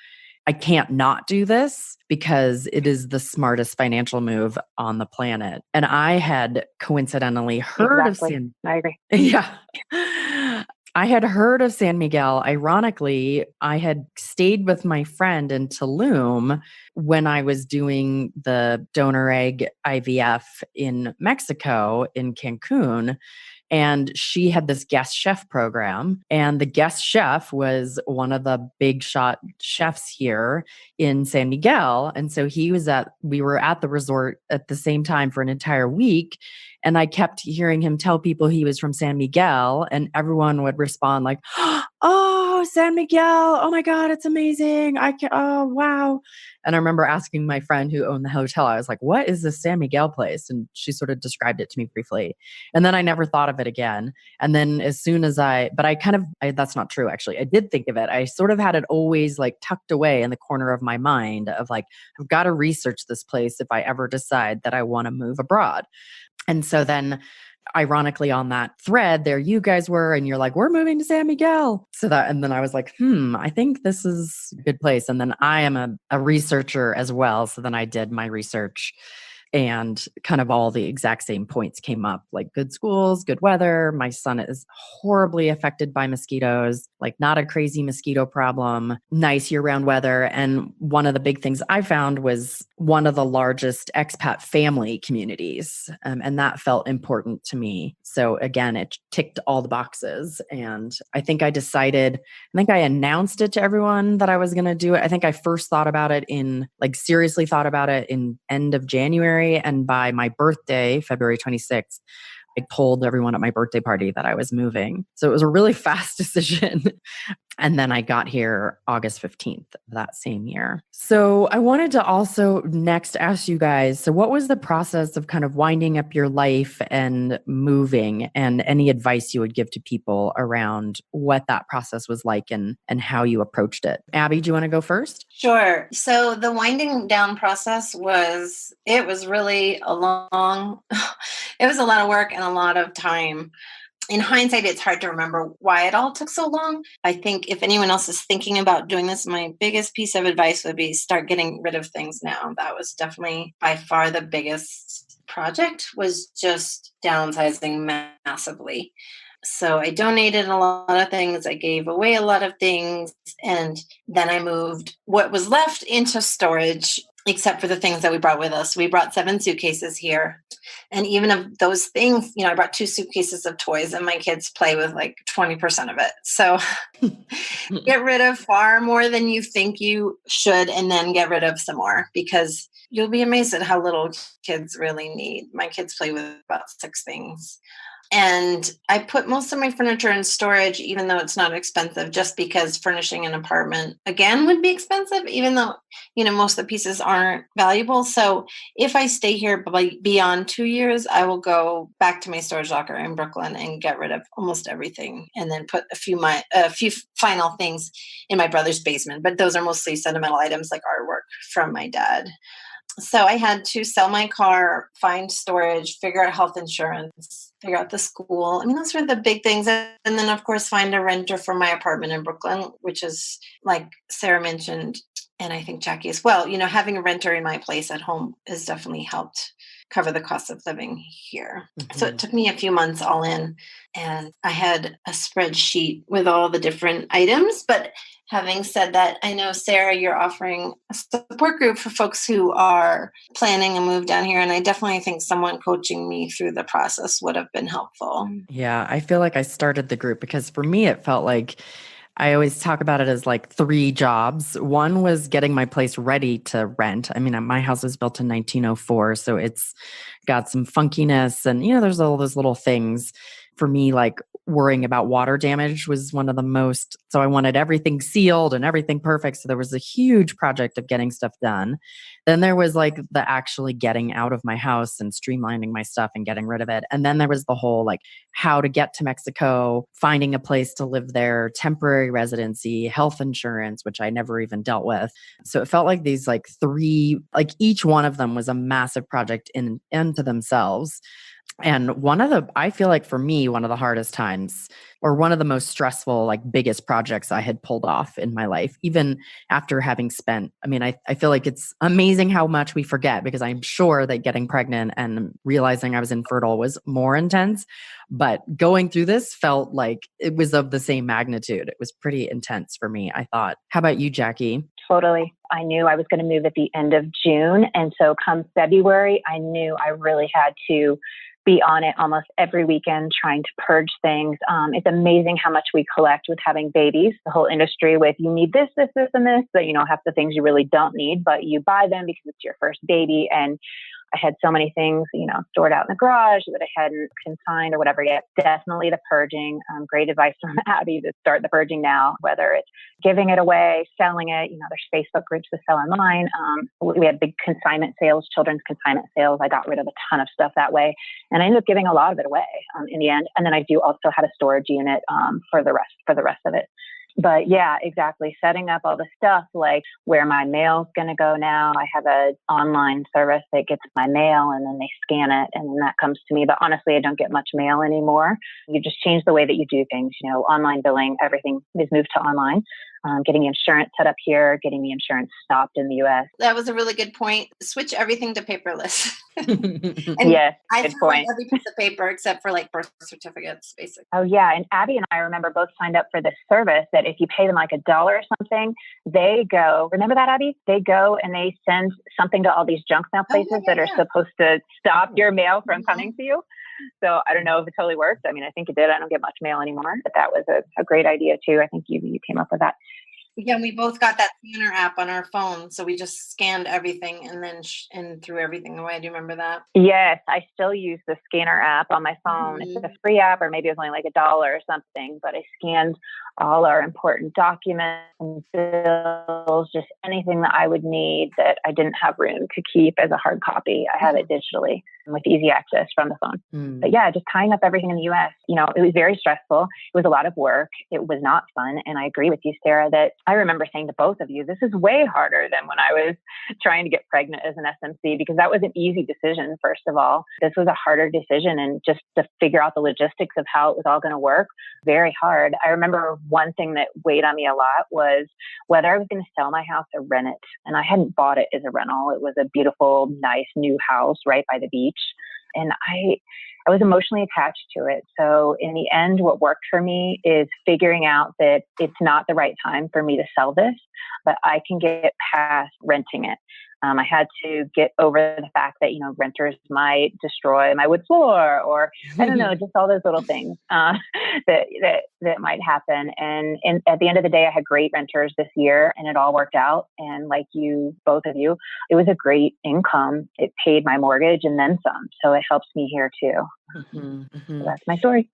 I can't not do this because it is the smartest financial move on the planet. And I had coincidentally heard of I agree. Yeah. I had heard of San Miguel. Ironically, I had stayed with my friend in Tulum when I was doing the donor egg IVF in Mexico, in Cancun. And she had this guest chef program, and the guest chef was one of the big shot chefs here in San Miguel. And so we were at the resort at the same time for an entire week. And I kept hearing him tell people he was from San Miguel, and everyone would respond like, oh, San Miguel. Oh my God, it's amazing. Oh, wow. And I remember asking my friend who owned the hotel, I was like, what is this San Miguel place? And she sort of described it to me briefly. And then I never thought of it again. And then as soon as that's not true, actually. I did think of it. I sort of had it always like tucked away in the corner of my mind of like, I've got to research this place if I ever decide that I want to move abroad. And so then ironically on that thread there, you guys were, and you're like, we're moving to San Miguel. And then I was like, I think this is a good place. And then I am a researcher as well. So then I did my research and kind of all the exact same points came up, like good schools, good weather. My son is horribly affected by mosquitoes, like not a crazy mosquito problem, nice year-round weather. And one of the big things I found was one of the largest expat family communities. And that felt important to me. So again, it ticked all the boxes. And I think I announced it to everyone that I was going to do it. I think I first thought about it seriously thought about it in end of January. And by my birthday, February 26th, I told everyone at my birthday party that I was moving. So it was a really fast decision. And then I got here August 15th of that same year. So I wanted to also next ask you guys, so what was the process of kind of winding up your life and moving, and any advice you would give to people around what that process was like and how you approached it? Abby, do you want to go first? Sure. So the winding down process was really a lot of work and a lot of time. In hindsight, it's hard to remember why it all took so long. I think if anyone else is thinking about doing this, my biggest piece of advice would be start getting rid of things now. That was definitely by far the biggest project, was just downsizing massively. So I donated a lot of things. I gave away a lot of things. And then I moved what was left into storage, except for the things that we brought with us. We brought 7 suitcases here. And even of those things, I brought 2 suitcases of toys, and my kids play with like 20% of it. So get rid of far more than you think you should, and then get rid of some more, because you'll be amazed at how little kids really need. My kids play with about 6 things. And I put most of my furniture in storage, even though it's not expensive, just because furnishing an apartment again would be expensive, even though, most of the pieces aren't valuable. So if I stay here beyond 2 years, I will go back to my storage locker in Brooklyn and get rid of almost everything, and then put a few final things in my brother's basement. But those are mostly sentimental items like artwork from my dad. So I had to sell my car, find storage, figure out health insurance, figure out the school. Those were the big things. And then, of course, find a renter for my apartment in Brooklyn, which is, like Sarah mentioned, and I think Jackie as well, having a renter in my place at home has definitely helped cover the cost of living here. Mm-hmm. So it took me a few months all in, and I had a spreadsheet with all the different items. But having said that, I know, Sarah, you're offering a support group for folks who are planning a move down here. And I definitely think someone coaching me through the process would have been helpful. Yeah, I feel like I started the group because for me, it felt like I always talk about it as like 3 jobs. One was getting my place ready to rent. My house was built in 1904, so it's got some funkiness, and there's all those little things. For me, like worrying about water damage was one of the most. So I wanted everything sealed and everything perfect. So there was a huge project of getting stuff done. Then there was like the actually getting out of my house and streamlining my stuff and getting rid of it. And then there was the whole like how to get to Mexico, finding a place to live there, temporary residency, health insurance, which I never even dealt with. So it felt like these like 3, like each one of them was a massive project into themselves. And I feel like for me, one of the hardest times, or one of the most stressful, like biggest projects I had pulled off in my life, even after having spent, I feel like it's amazing how much we forget, because I'm sure that getting pregnant and realizing I was infertile was more intense, but going through this felt like it was of the same magnitude. It was pretty intense for me, I thought. How about you, Jackie? Totally. I knew I was going to move at the end of June. And so come February, I knew I really had to be on it almost every weekend trying to purge things. It's amazing how much we collect with having babies, the whole industry with you need this, this, this, and this, but half the things you really don't need, but you buy them because it's your first baby. And I had so many things, stored out in the garage that I hadn't consigned or whatever yet. Definitely the purging. Great advice from Abby to start the purging now, whether it's giving it away, selling it. There's Facebook groups to sell online. We had big consignment sales, children's consignment sales. I got rid of a ton of stuff that way. And I ended up giving a lot of it away in the end. And then I do also have a storage unit for the rest of it. But yeah, exactly. Setting up all the stuff like where my mail's going to go now. I have an online service that gets my mail and then they scan it and then that comes to me. But honestly, I don't get much mail anymore. You just change the way that you do things. Online billing, everything is moved to online. Getting insurance set up here, getting the insurance stopped in the US. That was a really good point. Switch everything to paperless. And yes, I good throw away point. every piece of paper except for like birth certificates, basically. Oh yeah. And Abby and I remember both signed up for this service that if you pay them like $1 or something, they go, remember that, Abby? They go and they send something to all these junk mail places that are supposed to stop your mail from coming to you. So I don't know if it totally works. I mean, I think it did. I don't get much mail anymore, but that was a great idea too. I think you came up with that. Yeah, we both got that scanner app on our phone. So we just scanned everything and then and threw everything away. Do you remember that? Yes, I still use the scanner app on my phone. It's a free app, or maybe it was only like $1 or something, but I scanned all our important documents and bills, just anything that I would need that I didn't have room to keep as a hard copy. I have it digitally with easy access from the phone. But yeah, just tying up everything in the US, it was very stressful. It was a lot of work. It was not fun. And I agree with you, Sarah, that I remember saying to both of you, this is way harder than when I was trying to get pregnant as an SMC, because that was an easy decision, first of all. This was a harder decision, and just to figure out the logistics of how it was all going to work, very hard. I remember one thing that weighed on me a lot was whether I was going to sell my house or rent it. And I hadn't bought it as a rental. It was a beautiful, nice new house right by the beach. And I was emotionally attached to it. So in the end, what worked for me is figuring out that it's not the right time for me to sell this, but I can get past renting it. I had to get over the fact that, renters might destroy my wood floor, or I don't know, just all those little things that might happen. And at the end of the day, I had great renters this year and it all worked out. And like both of you, it was a great income. It paid my mortgage and then some. So it helps me here too. So that's my story.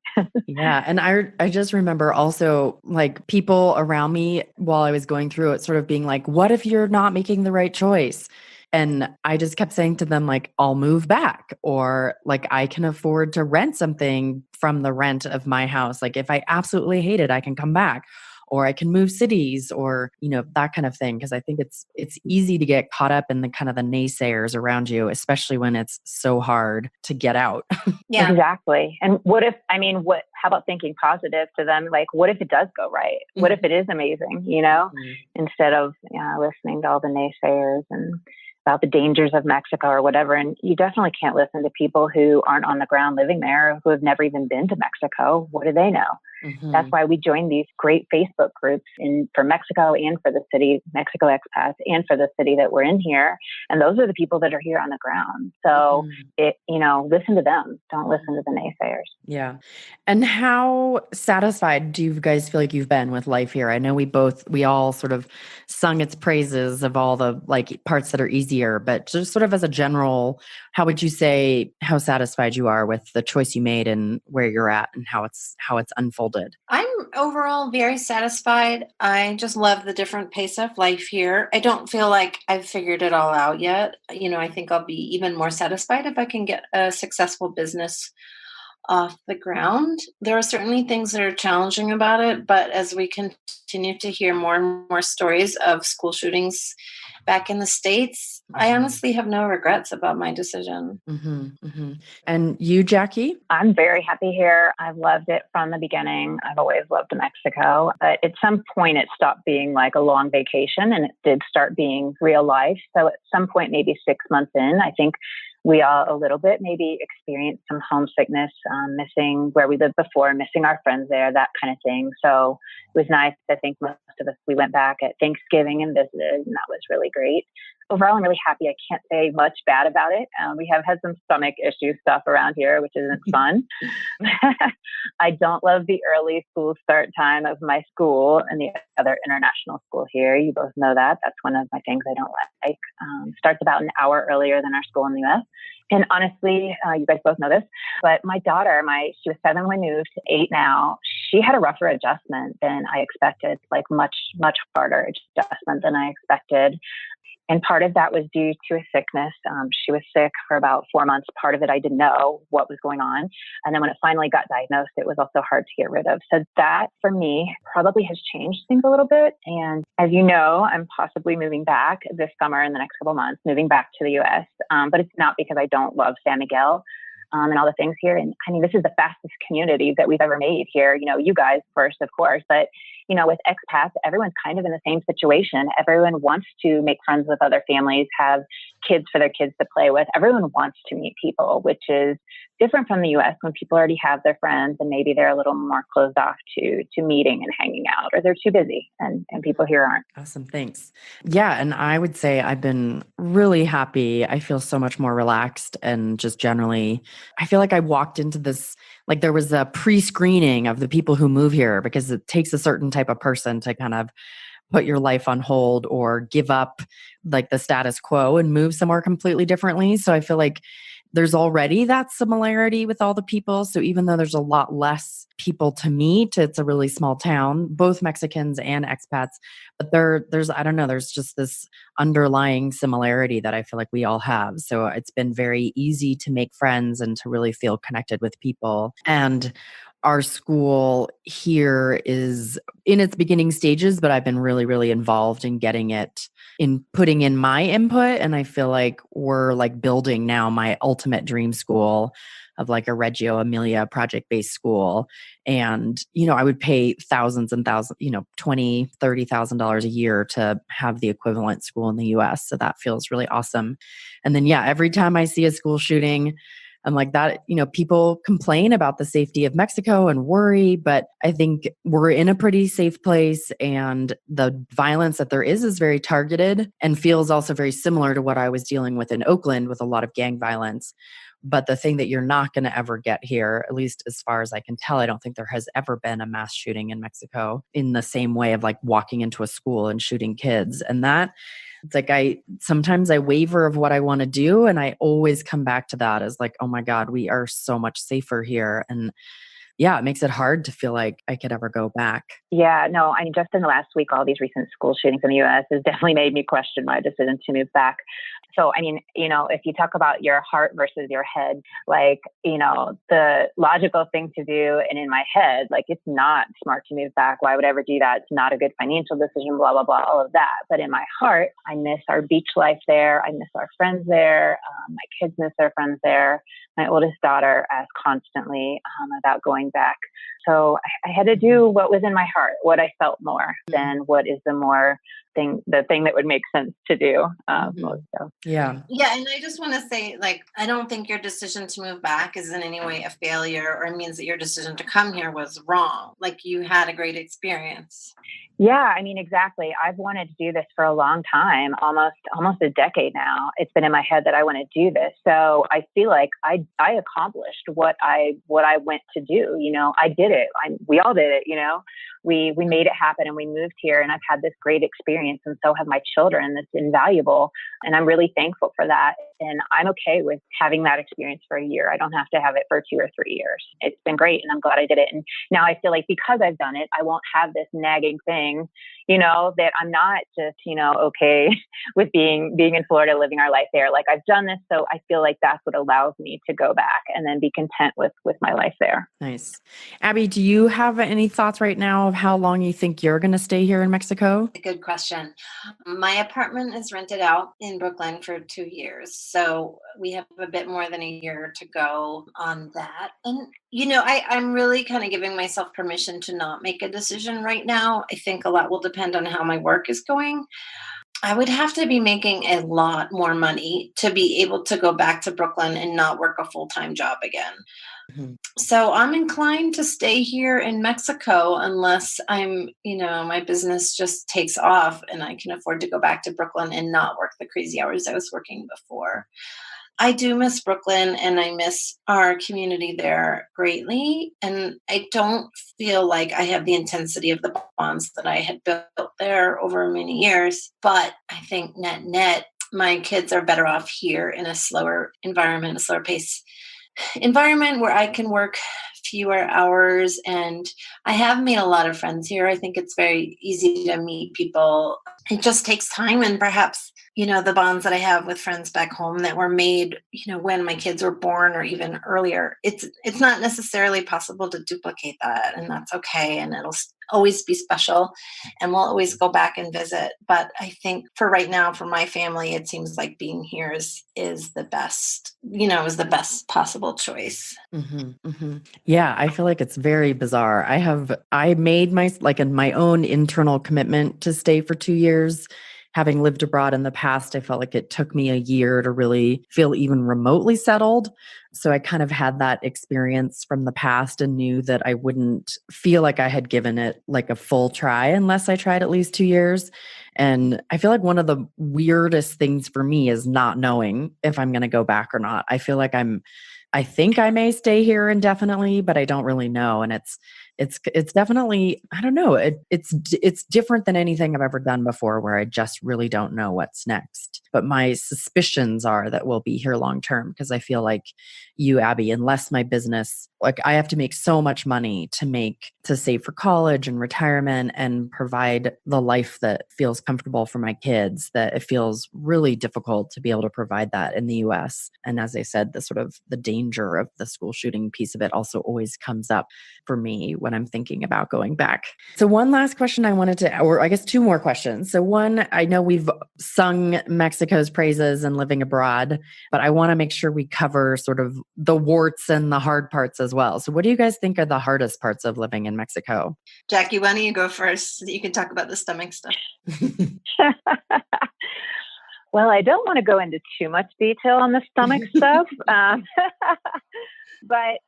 Yeah. And I just remember also like people around me while I was going through it sort of being like, what if you're not making the right choice? And I just kept saying to them, like, I'll move back, or like, I can afford to rent something from the rent of my house. Like if I absolutely hate it, I can come back, or I can move cities, or, that kind of thing. Cause I think it's easy to get caught up in the kind of the naysayers around you, especially when it's so hard to get out. Yeah, exactly. And how about thinking positive to them? Like, what if it does go right? What if it is amazing, instead of listening to all the naysayers and about the dangers of Mexico or whatever. And you definitely can't listen to people who aren't on the ground living there, who have never even been to Mexico. What do they know? That's why we joined these great Facebook groups for Mexico and for the city, Mexico expats, and for the city that we're in here. And those are the people that are here on the ground. So listen to them. Don't listen to the naysayers. Yeah. And how satisfied do you guys feel like you've been with life here? I know we all sort of sung its praises of all the like parts that are easier, but just sort of as a general, how would you say how satisfied you are with the choice you made and where you're at and how it's unfolded? I'm overall very satisfied. I just love the different pace of life here. I don't feel like I've figured it all out yet. I think I'll be even more satisfied if I can get a successful business off the ground. There are certainly things that are challenging about it, but as we continue to hear more and more stories of school shootings back in the States, I honestly have no regrets about my decision. And you, Jackie? I'm very happy here. I've loved it from the beginning. I've always loved Mexico, but at some point it stopped being like a long vacation and it did start being real life. So at some point, maybe 6 months in, I think we all a little bit maybe experienced some homesickness, missing where we lived before, missing our friends there, that kind of thing. So it was nice. I think most of us, we went back at Thanksgiving and visited, and that was really great. Overall, I'm really happy. I can't say much bad about it. We have had some stomach issue stuff around here, which isn't fun. I don't love the early school start time of my school and the other international school here. You both know that. That's one of my things I don't like. Starts about an hour earlier than our school in the US. And honestly, you guys both know this, but my daughter, she was 7 when we moved, 8 now. She had a rougher adjustment than I expected, like much, much harder adjustment than I expected. And part of that was due to a sickness. She was sick for about 4 months. Part of it, I didn't know what was going on. And then when it finally got diagnosed, it was also hard to get rid of. So that for me probably has changed things a little bit. And as you know, I'm possibly moving back this summer in the next couple of months, moving back to the US. But it's not because I don't love San Miguel. And all the things here. And I mean, this is the fastest community that we've ever made here. You know, you guys first, of course, but you know, with expats, everyone's kind of in the same situation. Everyone wants to make friends with other families, have kids for their kids to play with. Everyone wants to meet people, which is different from the US when people already have their friends and maybe they're a little more closed off to meeting and hanging out, or they're too busy and people here aren't. Awesome. Thanks. Yeah. And I would say I've been really happy. I feel so much more relaxed and just generally, I feel like I walked into this, like there was a pre-screening of the people who move here because it takes a certain type of person to kind of put your life on hold or give up like the status quo and move somewhere completely differently. So I feel like there's already that similarity with all the people. So even though there's a lot less people to meet, it's a really small town, both Mexicans and expats, but there's, I don't know, there's just this underlying similarity that I feel like we all have. So it's been very easy to make friends and to really feel connected with people. And our school here is in its beginning stages, but I've been really, really involved in getting it, in putting in my input. And I feel like we're like building now my ultimate dream school of like a Reggio Emilia project-based school. And, you know, I would pay thousands and thousands, you know, $20,000, $30,000 a year to have the equivalent school in the US. So that feels really awesome. And then, yeah, every time I see a school shooting, I'm like that, you know, people complain about the safety of Mexico and worry, but I think we're in a pretty safe place and the violence that there is very targeted and feels also very similar to what I was dealing with in Oakland with a lot of gang violence. But the thing that you're not going to ever get here, at least as far as I can tell, I don't think there has ever been a mass shooting in Mexico in the same way of like walking into a school and shooting kids. And that, it's like sometimes I waver of what I want to do. And I always come back to that as like, oh my God, we are so much safer here. And yeah, it makes it hard to feel like I could ever go back. Yeah, no, I mean, just in the last week, all these recent school shootings in the US has definitely made me question my decision to move back. So, I mean, you know, if you talk about your heart versus your head, like, you know, the logical thing to do, and in my head, like, it's not smart to move back. Why would I ever do that? It's not a good financial decision, blah, blah, blah, all of that. But in my heart, I miss our beach life there. I miss our friends there. My kids miss their friends there. My oldest daughter asks constantly about going back. So I had to do what was in my heart, what I felt more than what is the thing that would make sense to do most so. Yeah. Yeah. And I just want to say, like, I don't think your decision to move back is in any way a failure or means that your decision to come here was wrong. Like, you had a great experience. Yeah, I mean, exactly. I've wanted to do this for a long time, almost a decade now. It's been in my head that I want to do this. So I feel like I accomplished what I went to do. You know, I did it. We all did it. You know, we made it happen and we moved here, and I've had this great experience, and so have my children. That's invaluable, and I'm really thankful for that. And I'm okay with having that experience for a year. I don't have to have it for 2 or 3 years. It's been great, and I'm glad I did it. And now I feel like because I've done it, I won't have this nagging thing, you know, that I'm not just, you know, okay with being in Florida, living our life there. Like, I've done this, so I feel like that's what allows me to go back and then be content with my life there. Nice. Abby, do you have any thoughts right now of how long you think you're going to stay here in Mexico? Good question. My apartment is rented out in Brooklyn for 2 years. So we have a bit more than a year to go on that. And, you know, I'm really kind of giving myself permission to not make a decision right now. I think a lot will depend on how my work is going. I would have to be making a lot more money to be able to go back to Brooklyn and not work a full-time job again. Mm-hmm. So I'm inclined to stay here in Mexico unless my business just takes off and I can afford to go back to Brooklyn and not work the crazy hours I was working before. I do miss Brooklyn and I miss our community there greatly. And I don't feel like I have the intensity of the bonds that I had built there over many years. But I think net, my kids are better off here in a slower environment, a slower pace environment where I can work fewer hours. And I have made a lot of friends here. I think it's very easy to meet people. It just takes time, and perhaps, the bonds that I have with friends back home that were made, when my kids were born or even earlier, it's not necessarily possible to duplicate that, and that's okay. And it'll always be special, and we'll always go back and visit. But I think for right now, for my family, it seems like being here is the best, is the best possible choice. Yeah, I feel like it's very bizarre. I made my own internal commitment to stay for 2 years. Having lived abroad in the past, I felt like it took me a year to really feel even remotely settled. So I kind of had that experience from the past and knew that I wouldn't feel like I had given it like a full try unless I tried at least 2 years. And I feel like one of the weirdest things for me is not knowing if I'm going to go back or not. I think I may stay here indefinitely, but I don't really know. And it's definitely, I don't know. It's different than anything I've ever done before, where I just really don't know what's next. But my suspicions are that we'll be here long term, because I feel like you, Abby, unless my business, like I have to make so much money to save for college and retirement and provide the life that feels comfortable for my kids, that it feels really difficult to be able to provide that in the US. And as I said, the danger of the school shooting piece of it also always comes up for me when I'm thinking about going back. So one last question or I guess two more questions. So one, I know we've sung Mexico's praises and living abroad, but I want to make sure we cover sort of the warts and the hard parts as well. So what do you guys think are the hardest parts of living in Mexico? Jackie, why don't you go first so that you can talk about the stomach stuff? Well, I don't want to go into too much detail on the stomach stuff. But,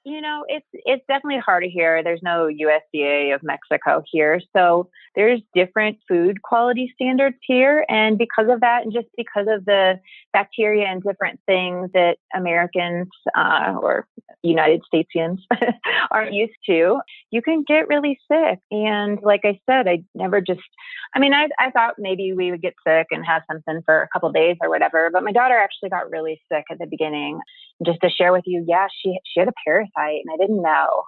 it's definitely harder here. There's no USDA of Mexico here. So there's different food quality standards here. And because of that, and just because of the bacteria and different things that Americans or United Statesians aren't used to, you can get really sick. And like I said, I thought maybe we would get sick and have something for a couple of days or whatever. But my daughter actually got really sick at the beginning. Just to share with you, she had a parasite and I didn't know.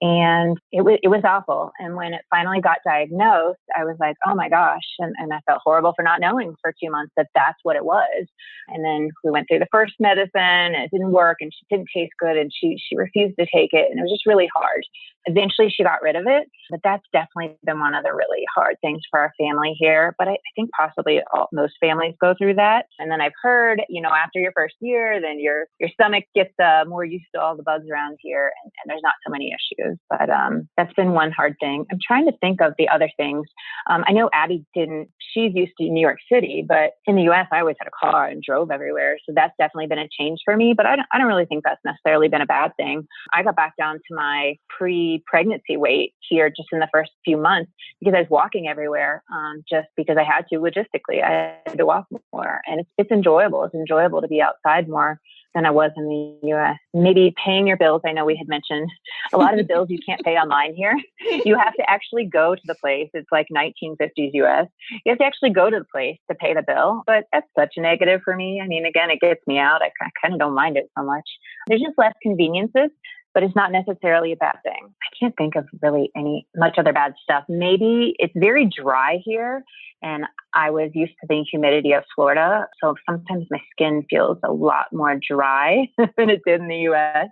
And it was awful. And when it finally got diagnosed, I was like, oh my gosh. And I felt horrible for not knowing for 2 months that that's what it was. And then we went through the first medicine and it didn't work and she didn't taste good and she refused to take it. And it was just really hard. Eventually she got rid of it, but that's definitely been one of the really hard things for our family here. But I think possibly most families go through that. And then I've heard, after your first year, then your stomach gets more used to all the bugs around here and there's not so many issues. But that's been one hard thing. I'm trying to think of the other things. I know Abby she's used to New York City, but in the US, I always had a car and drove everywhere. So that's definitely been a change for me, but I don't really think that's necessarily been a bad thing. I got back down to my pre-pregnancy weight here just in the first few months because I was walking everywhere just because I had to logistically. I had to walk more and it's enjoyable. It's enjoyable to be outside more than I was in the US. Maybe paying your bills. I know we had mentioned a lot of the bills you can't pay online here. You have to actually go to the place. It's like 1950s US. You have to actually go to the place to pay the bill. But that's such a negative for me. I mean, again, it gets me out. I kind of don't mind it so much. There's just less conveniences, but it's not necessarily a bad thing. I can't think of really much other bad stuff. Maybe it's very dry here. And I was used to the humidity of Florida. So sometimes my skin feels a lot more dry than it did in the US.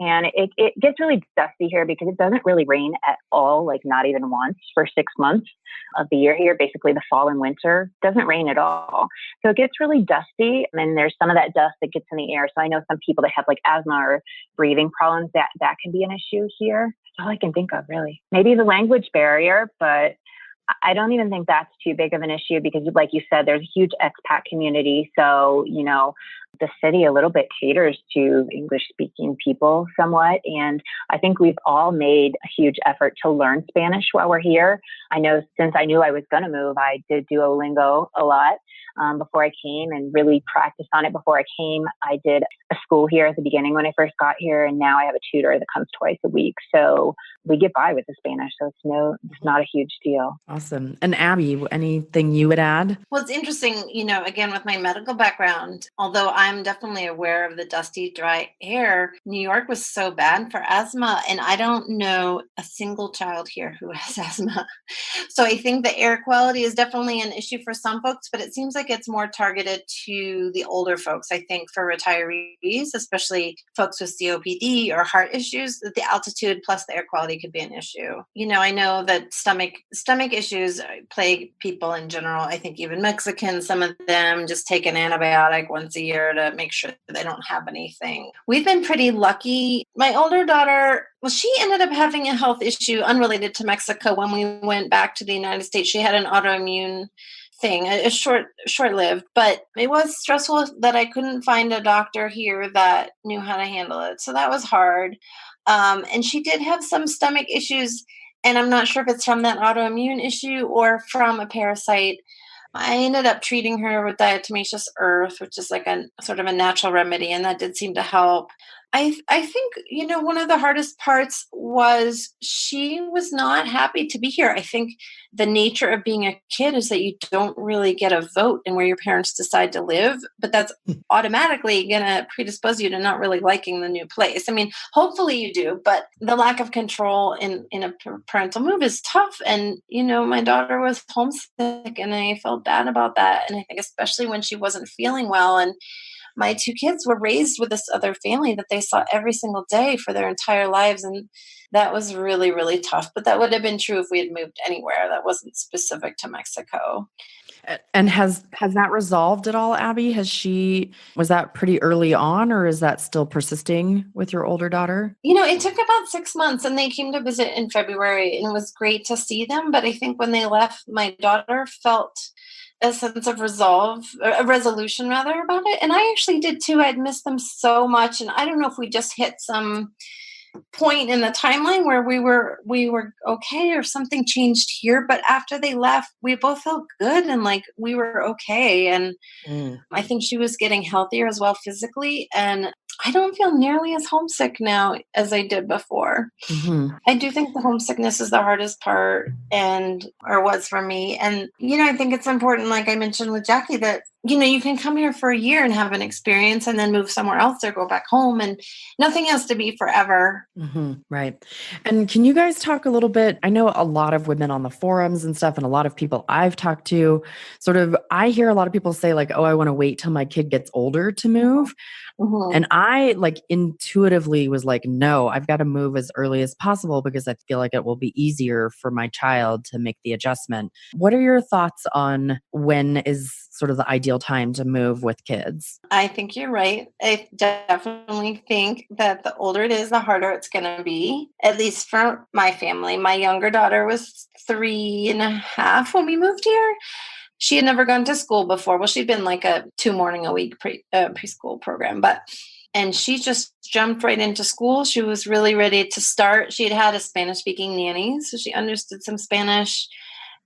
And it gets really dusty here because it doesn't really rain at all, like not even once for 6 months of the year here. Basically the fall and winter doesn't rain at all. So it gets really dusty. And there's some of that dust that gets in the air. So I know some people that have like asthma or breathing problems, that can be an issue here. That's all I can think of really. Maybe the language barrier, but I don't even think that's too big of an issue because like you said, there's a huge expat community. So, the city a little bit caters to English speaking people somewhat. And I think we've all made a huge effort to learn Spanish while we're here. I know since I knew I was going to move, I did Duolingo a lot before I came and really practiced on it before I came. I did a school here at the beginning when I first got here. And now I have a tutor that comes twice a week. So we get by with the Spanish. So it's not a huge deal. Awesome. And Abby, anything you would add? Well, it's interesting, again, with my medical background, although I'm definitely aware of the dusty, dry air. New York was so bad for asthma, and I don't know a single child here who has asthma. So I think the air quality is definitely an issue for some folks, but it seems like it's more targeted to the older folks. I think for retirees, especially folks with COPD or heart issues, that the altitude plus the air quality could be an issue. I know that stomach issues plague people in general. I think even Mexicans, some of them just take an antibiotic once a year to make sure they don't have anything. We've been pretty lucky. My older daughter, well, she ended up having a health issue unrelated to Mexico when we went back to the United States. She had an autoimmune thing, a short-lived, but it was stressful that I couldn't find a doctor here that knew how to handle it. So that was hard. And she did have some stomach issues, and I'm not sure if it's from that autoimmune issue or from a parasite. I ended up treating her with diatomaceous earth, which is like a sort of a natural remedy, and that did seem to help. I think, one of the hardest parts was she was not happy to be here. I think the nature of being a kid is that you don't really get a vote in where your parents decide to live, but that's automatically going to predispose you to not really liking the new place. I mean, hopefully you do, but the lack of control in a parental move is tough. And, my daughter was homesick and I felt bad about that. And I think especially when she wasn't feeling well, and my two kids were raised with this other family that they saw every single day for their entire lives. And that was really, really tough. But that would have been true if we had moved anywhere that wasn't specific to Mexico. And has that resolved at all, Abby? Was that pretty early on, or is that still persisting with your older daughter? It took about 6 months, and they came to visit in February, and it was great to see them. But I think when they left, my daughter felt a sense of a resolution rather, about it. And I actually did too. I'd missed them so much. And I don't know if we just hit some point in the timeline where we were okay, or something changed here. But after they left, we both felt good and like we were okay. And I think she was getting healthier as well physically. And I don't feel nearly as homesick now as I did before. Mm-hmm. I do think the homesickness is the hardest part, or was for me. And, I think it's important, like I mentioned with Jackie, that, you can come here for a year and have an experience and then move somewhere else or go back home, and nothing has to be forever. Mm-hmm. Right. And can you guys talk a little bit? I know a lot of women on the forums and stuff, and a lot of people I've talked to I hear a lot of people say like, oh, I want to wait till my kid gets older to move. Mm-hmm. And I intuitively was like, no, I've got to move as early as possible because I feel like it will be easier for my child to make the adjustment. What are your thoughts on when is sort of the ideal time to move with kids? I think you're right. I definitely think that the older it is, the harder it's going to be, at least for my family. My younger daughter was 3.5 when we moved here. She had never gone to school before. Well, she'd been like a 2 morning a week preschool program, and she just jumped right into school. She was really ready to start. She had a Spanish speaking nanny, so she understood some Spanish,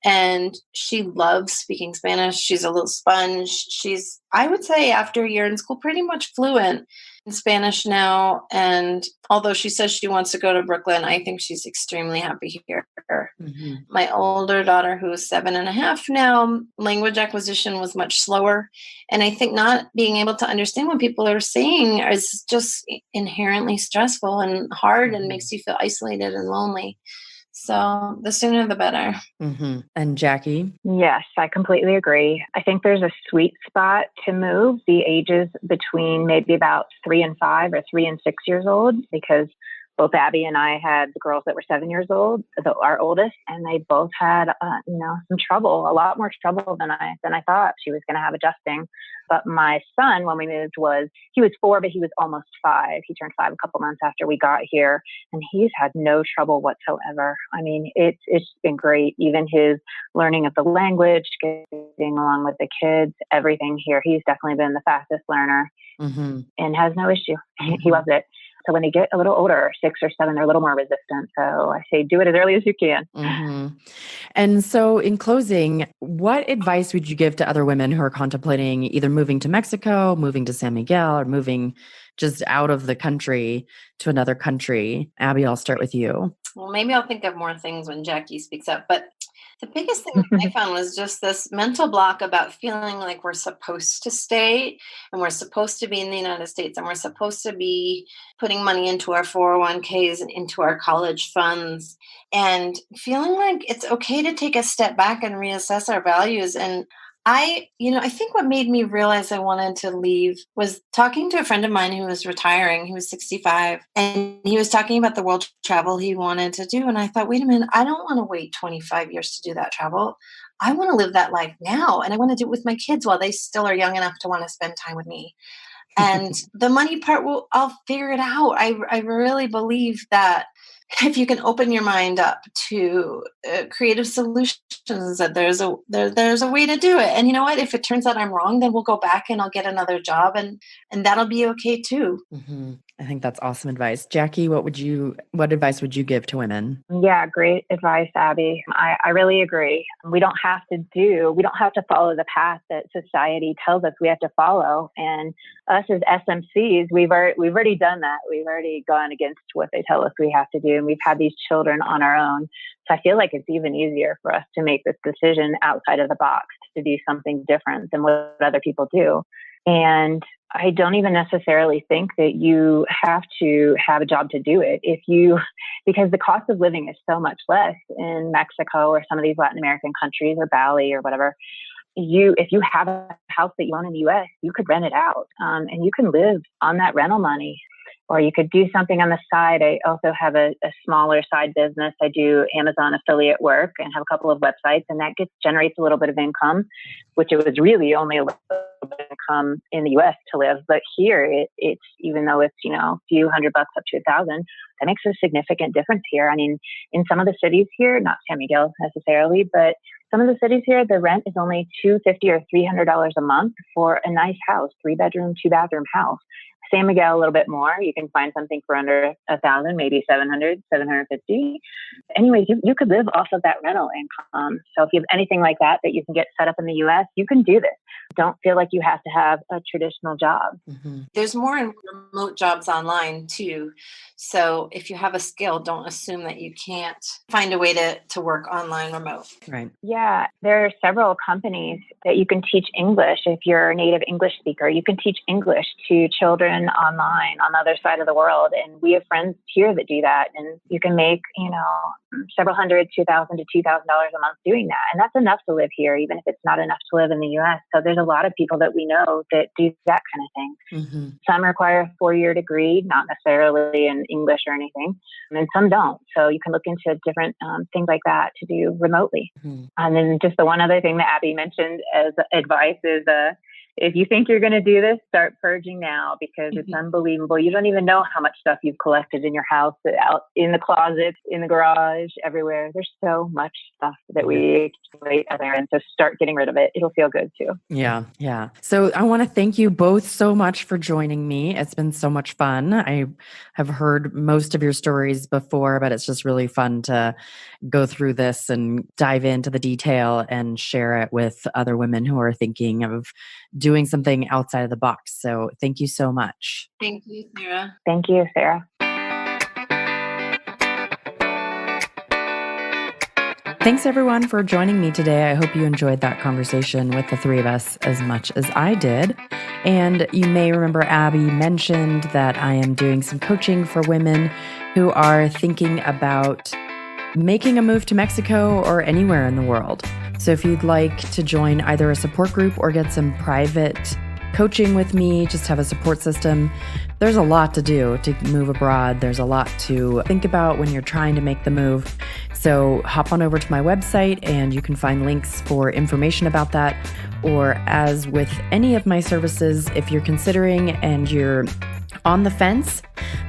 and she loves speaking Spanish. She's a little sponge. She's, I would say, after a year in school, pretty much fluent in Spanish now. And although she says she wants to go to Brooklyn, I think she's extremely happy here. Mm-hmm. My older daughter, who is 7.5 now, language acquisition was much slower. And I think not being able to understand what people are saying is just inherently stressful and hard, and makes you feel isolated and lonely. So the sooner the better. Mm-hmm. And Jackie? Yes, I completely agree. I think there's a sweet spot to move the ages between maybe about 3 and 5 or 3 and 6 years old, because both Abby and I had the girls that were 7 years old, our oldest, and they both had, some trouble, a lot more trouble than I thought she was going to have adjusting. But my son, when we moved, he was 4, but he was almost 5. He turned 5 a couple months after we got here, and he's had no trouble whatsoever. I mean, it's been great. Even his learning of the language, getting along with the kids, everything here. He's definitely been the fastest learner, and has no issue. He loves it. So when they get a little older, 6 or 7, they're a little more resistant. So I say, do it as early as you can. Mm-hmm. And so in closing, what advice would you give to other women who are contemplating either moving to Mexico, moving to San Miguel, or moving just out of the country to another country? Abby, I'll start with you. Well, maybe I'll think of more things when Jackie speaks up. But The biggest thing I found was just this mental block about feeling like we're supposed to stay and we're supposed to be in the United States and we're supposed to be putting money into our 401ks and into our college funds, and feeling like it's okay to take a step back and reassess our values. And I think what made me realize I wanted to leave was talking to a friend of mine who was retiring. He was 65 and he was talking about the world travel he wanted to do. And I thought, wait a minute, I don't want to wait 25 years to do that travel. I want to live that life now. And I want to do it with my kids while they still are young enough to want to spend time with me. And the money part, I'll figure it out. I really believe that if you can open your mind up to creative solutions, that there's a way to do it. And you know what? If it turns out I'm wrong, then we'll go back and I'll get another job, and that'll be okay too. Mm-hmm. I think that's awesome advice. Jackie, what advice would you give to women? Yeah, great advice, Abby. I really agree. We don't have to follow the path that society tells us we have to follow. And us as SMCs, we've already done that. We've already gone against what they tell us we have to do. And we've had these children on our own. So I feel like it's even easier for us to make this decision outside of the box, to do something different than what other people do. And I don't even necessarily think that you have to have a job to do it because the cost of living is so much less in Mexico or some of these Latin American countries or Bali or whatever. If you have a house that you own in the US, you could rent it out, and you can live on that rental money. Or you could do something on the side. I also have a smaller side business. I do Amazon affiliate work and have a couple of websites, and that generates a little bit of income, which it was really only a little bit of income in the US to live. But here, it's even though it's, a few $100 up to $1,000, that makes a significant difference here. I mean, in some of the cities here, not San Miguel necessarily, but some of the cities here, the rent is only $250 or $300 a month for a nice house, 3-bedroom, 2-bathroom house. San Miguel, a little bit more. You can find something for under $1,000, maybe $700, $750. Anyways, you could live off of that rental income. So if you have anything like that you can get set up in the US, you can do this. Don't feel like you have to have a traditional job. Mm-hmm. There's more remote jobs online too. So if you have a skill, don't assume that you can't find a way to work online remote. Right. Yeah, there are several companies that you can teach English. If you're a native English speaker, you can teach English to children online on the other side of the world. And we have friends here that do that. And you can make, several hundred, $2,000 to $2,000 a month doing that. And that's enough to live here, even if it's not enough to live in the US. So there's a lot of people that we know that do that kind of thing. Mm-hmm. Some require a 4-year degree, not necessarily in English or anything, and some don't. So you can look into different things like that to do remotely. Mm-hmm. And then just the one other thing that Abby mentioned as advice is if you think you're going to do this, start purging now, because it's unbelievable. You don't even know how much stuff you've collected in your house, out in the closet, in the garage, everywhere. There's so much stuff that we accumulate out there. And so start getting rid of it. It'll feel good too. Yeah. Yeah. So I want to thank you both so much for joining me. It's been so much fun. I have heard most of your stories before, but it's just really fun to go through this and dive into the detail and share it with other women who are thinking of doing something outside of the box. So thank you so much. Thank you, Sarah. Thank you, Sarah. Thanks everyone for joining me today. I hope you enjoyed that conversation with the three of us as much as I did. And you may remember Abby mentioned that I am doing some coaching for women who are thinking about making a move to Mexico or anywhere in the world. So if you'd like to join either a support group or get some private coaching with me, just have a support system, there's a lot to do to move abroad. There's a lot to think about when you're trying to make the move. So hop on over to my website and you can find links for information about that. Or as with any of my services, if you're considering and you're on the fence,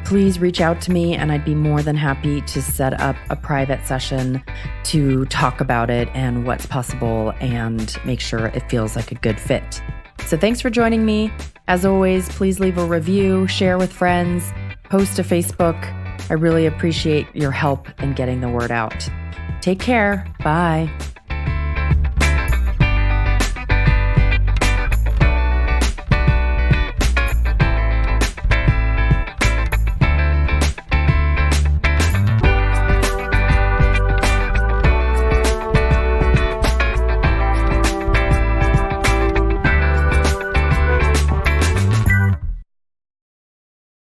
please reach out to me and I'd be more than happy to set up a private session to talk about it and what's possible and make sure it feels like a good fit. So thanks for joining me. As always, please leave a review, share with friends, post to Facebook. I really appreciate your help in getting the word out. Take care. Bye.